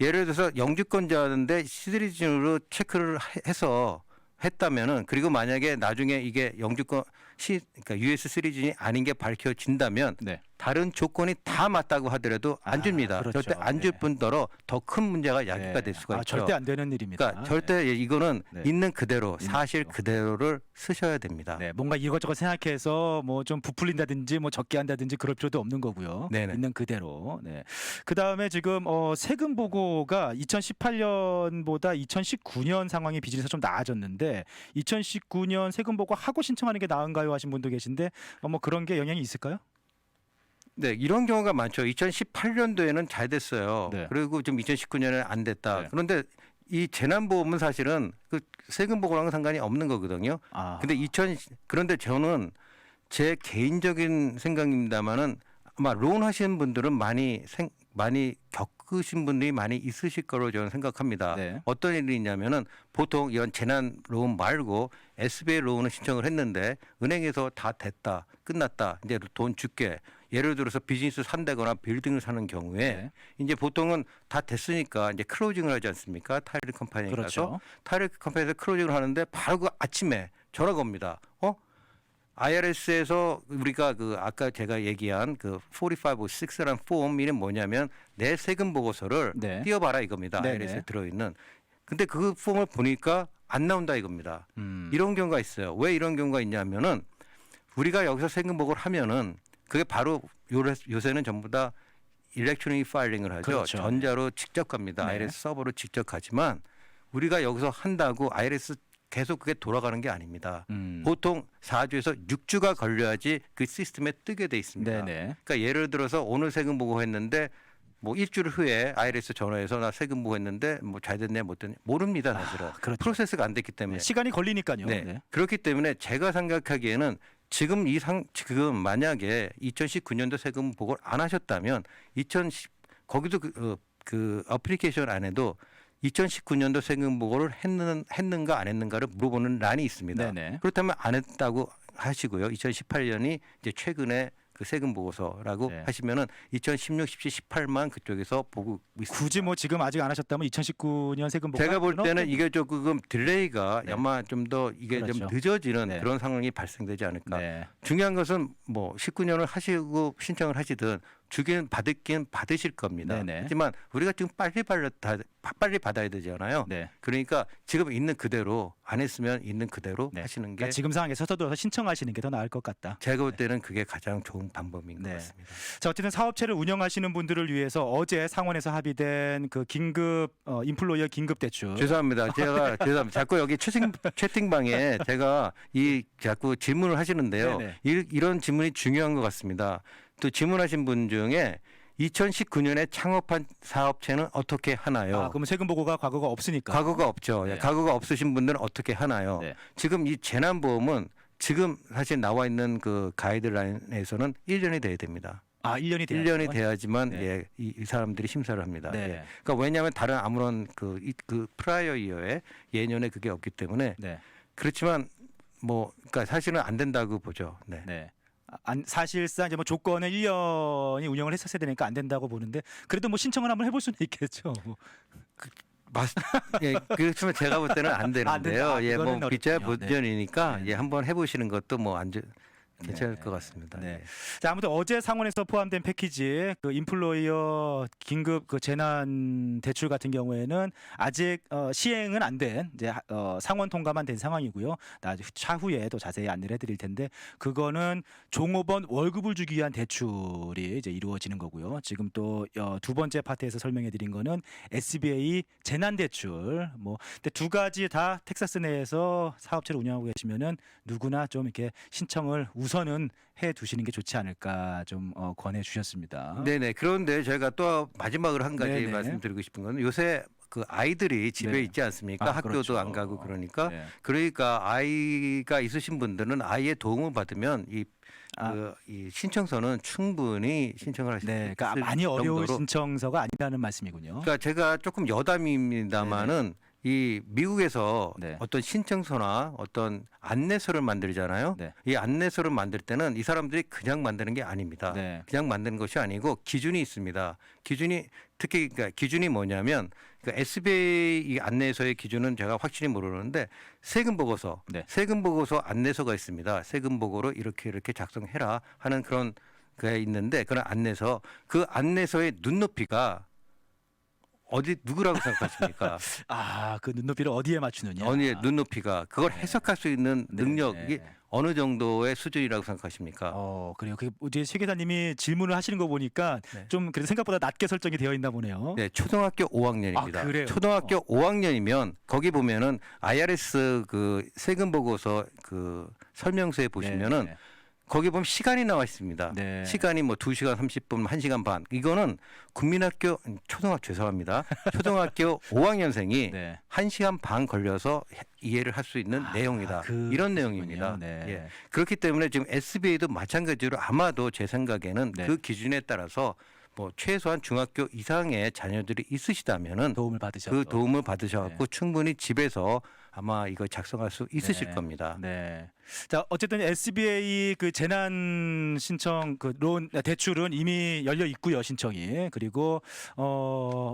S2: 예를 들어서 영주권자인데 시리즌으로 체크를 해서 했다면은 그리고 만약에 나중에 이게 영주권 그러니까 US 시리즌이 아닌 게 밝혀진다면
S1: 네.
S2: 다른 조건이 다 맞다고 하더라도 안 줍니다.
S1: 그렇죠.
S2: 절대 안 줄
S1: 네.
S2: 뿐더러 더 큰 문제가 야기가
S1: 네.
S2: 될 수가 있죠.
S1: 절대 안 되는 일입니다.
S2: 그러니까 절대 이거는
S1: 네.
S2: 있는 그대로
S1: 있는
S2: 사실
S1: 그대로.
S2: 그대로를 쓰셔야 됩니다.
S1: 네, 뭔가 이것저것 생각해서 뭐 좀 부풀린다든지 뭐 적게 한다든지 그럴 필요도 없는 거고요.
S2: 네네.
S1: 있는 그대로. 네. 그다음에 지금 세금 보고가 2018년보다 2019년 상황이 비즈니스가 좀 나아졌는데 2019년 세금 보고 하고 신청하는 게 나은가요 하신 분도 계신데 뭐 그런 게 영향이 있을까요?
S2: 네, 이런 경우가 많죠. 2018년도에는 잘 됐어요.
S1: 네.
S2: 그리고 지금 2019년에는 안 됐다.
S1: 네.
S2: 그런데 이 재난보험은 사실은 그 세금 보고랑은 상관이 없는 거거든요. 근데 그런데 저는 제 개인적인 생각입니다만은 아마 론 하시는 분들은 많이 겪으신 분들이 많이 있으실 거로 저는 생각합니다.
S1: 네.
S2: 어떤 일이 있냐면은 보통 이런 재난 론 말고 SBA 론을 신청을 했는데 은행에서 다 됐다, 끝났다, 이제 돈 줄게. 예를 들어서 비즈니스 산다거나 빌딩을 사는 경우에
S1: 네.
S2: 이제 보통은 다 됐으니까 이제 클로징을 하지 않습니까? 타일 컴퍼니에
S1: 그렇죠.
S2: 가서 타일 컴퍼니에서 클로징을 하는데 바로 그 아침에 전화가 옵니다. IRS에서 우리가 그 아까 제가 얘기한 그 4506라는 폼이 뭐냐면 내 세금 보고서를
S1: 네.
S2: 띄워봐라 이겁니다.
S1: 네네.
S2: IRS에 들어있는. 근데 그 폼을 보니까 안 나온다 이겁니다. 이런 경우가 있어요. 왜 이런 경우가 있냐면은 우리가 여기서 세금 보고를 하면은 그게 바로 요새는 전부 다 일렉트로닉 파일링을 하죠.
S1: 그렇죠.
S2: 전자로 직접 갑니다.
S1: 네.
S2: IRS 서버로 직접 가지만 우리가 여기서 한다고 IRS 계속 그게 돌아가는 게 아닙니다. 보통 4주에서 6주가 걸려야지 그 시스템에 뜨게 돼 있습니다.
S1: 네네.
S2: 그러니까 예를 들어서 오늘 세금 보고했는데 뭐 일주일 후에 IRS 전화해서 나 세금 보고했는데 뭐 잘 됐냐 못 됐냐 모릅니다 사실은.
S1: 그렇죠.
S2: 프로세스가 안 됐기 때문에.
S1: 시간이 걸리니까요.
S2: 네.
S1: 네.
S2: 그렇기 때문에 제가 생각하기에는 지금 지금 만약에 2019년도 세금 보고를 안 하셨다면 거기도 그 어플리케이션 안에도 2019년도 세금 보고를 했는가 안 했는가를 물어보는 란이 있습니다.
S1: 네네.
S2: 그렇다면 안 했다고 하시고요. 2018년이 이제 최근에 그 세금 보고서라고
S1: 네.
S2: 하시면은 2016, 17, 18만 그쪽에서 보고 있습니다.
S1: 굳이 뭐 지금 아직 안 하셨다면 2019년 세금 보고
S2: 제가 볼 때는 이게 조금 딜레이가
S1: 네.
S2: 아마 좀 더 이게
S1: 그렇죠.
S2: 좀 늦어지는
S1: 네.
S2: 그런 상황이 발생되지 않을까.
S1: 네.
S2: 중요한 것은 뭐 19년을 하시고 신청을 하시든 주긴 받으실 겁니다.
S1: 네네.
S2: 하지만 우리가 지금 빨리 받아야 되잖아요.
S1: 네.
S2: 그러니까 지금 있는 그대로 안 했으면 있는 그대로
S1: 네.
S2: 하시는 게
S1: 그러니까 지금 상황에서 서둘러서 신청하시는 게 더 나을 것 같다.
S2: 제가 볼 때는 그게 가장 좋은 방법인 것
S1: 네.
S2: 같습니다.
S1: 자, 어쨌든 사업체를 운영하시는 분들을 위해서 어제 상원에서 합의된 그 긴급 인플로이어 긴급 대출.
S2: 죄송합니다. 제가 죄송합니다. 자꾸 여기 채팅방에 제가 이 자꾸 질문을 하시는데요.
S1: 네네.
S2: 이런 질문이 중요한 것 같습니다. 또 질문하신 분 중에 2019년에 창업한 사업체는 어떻게 하나요?
S1: 아, 그러면 세금 보고가 과거가 없으니까.
S2: 과거가 없죠.
S1: 네.
S2: 과거가 없으신 분들은 어떻게 하나요?
S1: 네.
S2: 지금 이 재난보험은 지금 사실 나와 있는 그 가이드라인에서는 1년이 돼야 됩니다.
S1: 아, 1년이 돼야
S2: 1년이 돼야지만
S1: 네.
S2: 예, 이 사람들이 심사를 합니다.
S1: 네.
S2: 예. 그러니까 왜냐하면 다른 아무런 그 프라이어 이어에 예년에 그게 없기 때문에
S1: 네.
S2: 그렇지만 뭐 그러니까 사실은 안 된다고 보죠. 네.
S1: 네. 사실상 이제 뭐 조건은 1년이 운영을 했었어야 되니까 안 된다고 보는데 그래도 뭐 신청을 한번 해볼 수는 있겠죠.
S2: 예, 그렇지만 제가 볼 때는 안
S1: 된다.
S2: 되는데요. 예,
S1: 그거는
S2: 뭐 빗자야
S1: 어렵군요.
S2: 보전이니까
S1: 네.
S2: 예, 한번 해보시는 것도 뭐 괜찮을
S1: 네.
S2: 것 같습니다.
S1: 네.
S2: 예.
S1: 자, 아무튼 어제 상원에서 포함된 패키지 그 인플로이어 긴급 그 재난 대출 같은 경우에는 아직 시행은 안 된 이제 상원 통과만 된 상황이고요. 나중에 차후에 또 자세히 안내를 해드릴 텐데 그거는 종업원 월급을 주기 위한 대출이 이제 이루어지는 거고요. 지금 또 두 번째 파트에서 설명해드린 거는 SBA 재난 대출. 뭐 근데 두 가지 다 텍사스 내에서 사업체를 운영하고 계시면은 누구나 좀 이렇게 신청을 우선은 해 두시는 게 좋지 않을까 좀 권해 주셨습니다.
S2: 네네. 그런데 저희가 또 마지막으로 한 가지
S1: 네네.
S2: 말씀드리고 싶은 거는 요새 그 아이들이 집에
S1: 네.
S2: 있지 않습니까?
S1: 아,
S2: 학교도
S1: 그렇죠.
S2: 안 가고 그러니까
S1: 네.
S2: 그러니까 아이가 있으신 분들은 아이의 도움을 받으면 이 신청서는 충분히 신청을 하실 수
S1: 네,
S2: 있을
S1: 그러니까 많이 어려운
S2: 정도로.
S1: 신청서가 아니라는 말씀이군요.
S2: 그러니까 제가 조금 여담입니다마는 이 미국에서
S1: 네.
S2: 어떤 신청서나 어떤 안내서를 만들잖아요.
S1: 네.
S2: 이 안내서를 만들 때는 이 사람들이 그냥 만드는 게 아닙니다.
S1: 네.
S2: 그냥 만드는 것이 아니고 기준이 있습니다. 특히 그러니까 기준이 뭐냐면 그러니까 SBA 이 안내서의 기준은 제가 확실히 모르는데 세금 보고서,
S1: 네.
S2: 세금 보고서 안내서가 있습니다. 세금 보고로 이렇게 작성해라 하는 그런 게 있는데 그런 안내서 그 안내서의 눈높이가 누구라고 생각하십니까?
S1: 아, 그 눈높이를 어디에 맞추느냐?
S2: 어느의 눈높이가 그걸 해석할 수 있는
S1: 네,
S2: 능력이
S1: 네.
S2: 어느 정도의 수준이라고 생각하십니까?
S1: 그래요. 그 이제 최 기자님이 질문을 하시는 거 보니까
S2: 네.
S1: 좀 그래도 생각보다 낮게 설정이 되어 있나 보네요.
S2: 네, 초등학교 5학년입니다.
S1: 아, 그래요?
S2: 초등학교 5학년이면 거기 보면은 IRS 그 세금 보고서 그 설명서에 보시면은
S1: 네.
S2: 거기 보면 시간이 나와 있습니다.
S1: 네.
S2: 시간이 뭐 2시간 30분, 1시간 반. 이거는 국민학교 죄송합니다. 초등학교 5학년생이
S1: 네.
S2: 1시간 반 걸려서 이해를 할 수 있는 내용이다.
S1: 그
S2: 이런
S1: 그렇군요.
S2: 내용입니다.
S1: 네.
S2: 예. 그렇기 때문에 지금 SBA도 마찬가지로 아마도 제 생각에는
S1: 네.
S2: 그 기준에 따라서 뭐 최소한 중학교 이상의 자녀들이 있으시다면은
S1: 도움을 받으셔서
S2: 그 도움을 받으셔갖고
S1: 네.
S2: 충분히 집에서 아마 이거 작성할 수 있으실
S1: 네.
S2: 겁니다.
S1: 네. 자, 어쨌든 SBA 그 재난 신청 그 론 대출은 이미 열려 있고요, 신청이. 그리고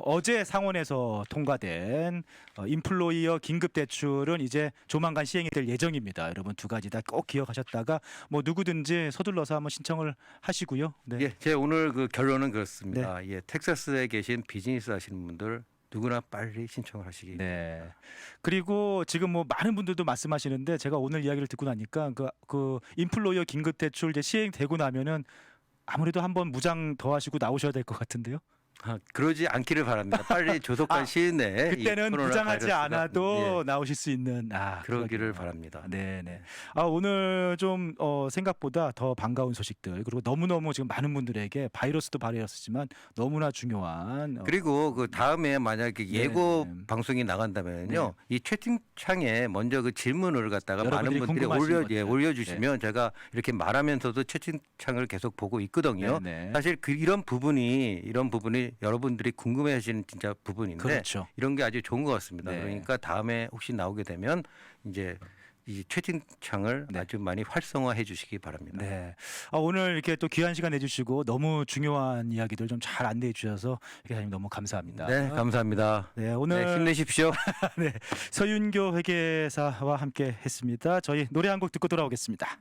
S1: 어제 상원에서 통과된 인플로이어 긴급 대출은 이제 조만간 시행이 될 예정입니다. 여러분 두 가지 다 꼭 기억하셨다가 뭐 누구든지 서둘러서 한번 신청을 하시고요. 네.
S2: 예, 제 오늘 그 결론은 그렇습니다. 예, 텍사스에 계신 비즈니스 하시는 분들 누구나 빨리 신청을 하시기.
S1: 네. 그리고 지금 뭐 많은 분들도 말씀하시는데 제가 오늘 이야기를 듣고 나니까 그 인플로이어 긴급 대출 이제 시행되고 나면은 아무래도 한번 무장 더 하시고 나오셔야 될 것 같은데요.
S2: 그러지 않기를 바랍니다. 빨리 조속한 시일 내에 이
S1: 그때는
S2: 코로나
S1: 무장하지
S2: 바이러스가,
S1: 않아도
S2: 예,
S1: 나오실 수 있는
S2: 그러기를
S1: 그러게요.
S2: 바랍니다.
S1: 네네. 오늘 좀 생각보다 더 반가운 소식들 그리고 너무너무 지금 많은 분들에게 바이러스도 바이러스지만 너무나 중요한
S2: 그리고 그 다음에 만약에 예고
S1: 네.
S2: 방송이 나간다면요, 이 채팅창에 먼저 그 질문을 갖다가 많은
S1: 여러분들이
S2: 분들이
S1: 궁금하신 것들.
S2: 올려주시면 제가 이렇게 말하면서도 채팅창을 계속 보고 있거든요.
S1: 네.
S2: 사실 이런 부분이 여러분들이 궁금해하시는 진짜 부분인데
S1: 그렇죠.
S2: 이런 게 아주 좋은 것 같습니다.
S1: 네.
S2: 그러니까 다음에 혹시 나오게 되면 이제 이 채팅창을
S1: 네.
S2: 아주 많이 활성화해 주시기 바랍니다.
S1: 네. 오늘 이렇게 또 귀한 시간 내주시고 너무 중요한 이야기들 좀 잘 안내해 주셔서 기자님 너무 감사합니다.
S2: 네, 감사합니다.
S1: 네, 오늘
S2: 네, 힘내십시오.
S1: 네, 서윤교 회계사와 함께 했습니다. 저희 노래 한 곡 듣고 돌아오겠습니다.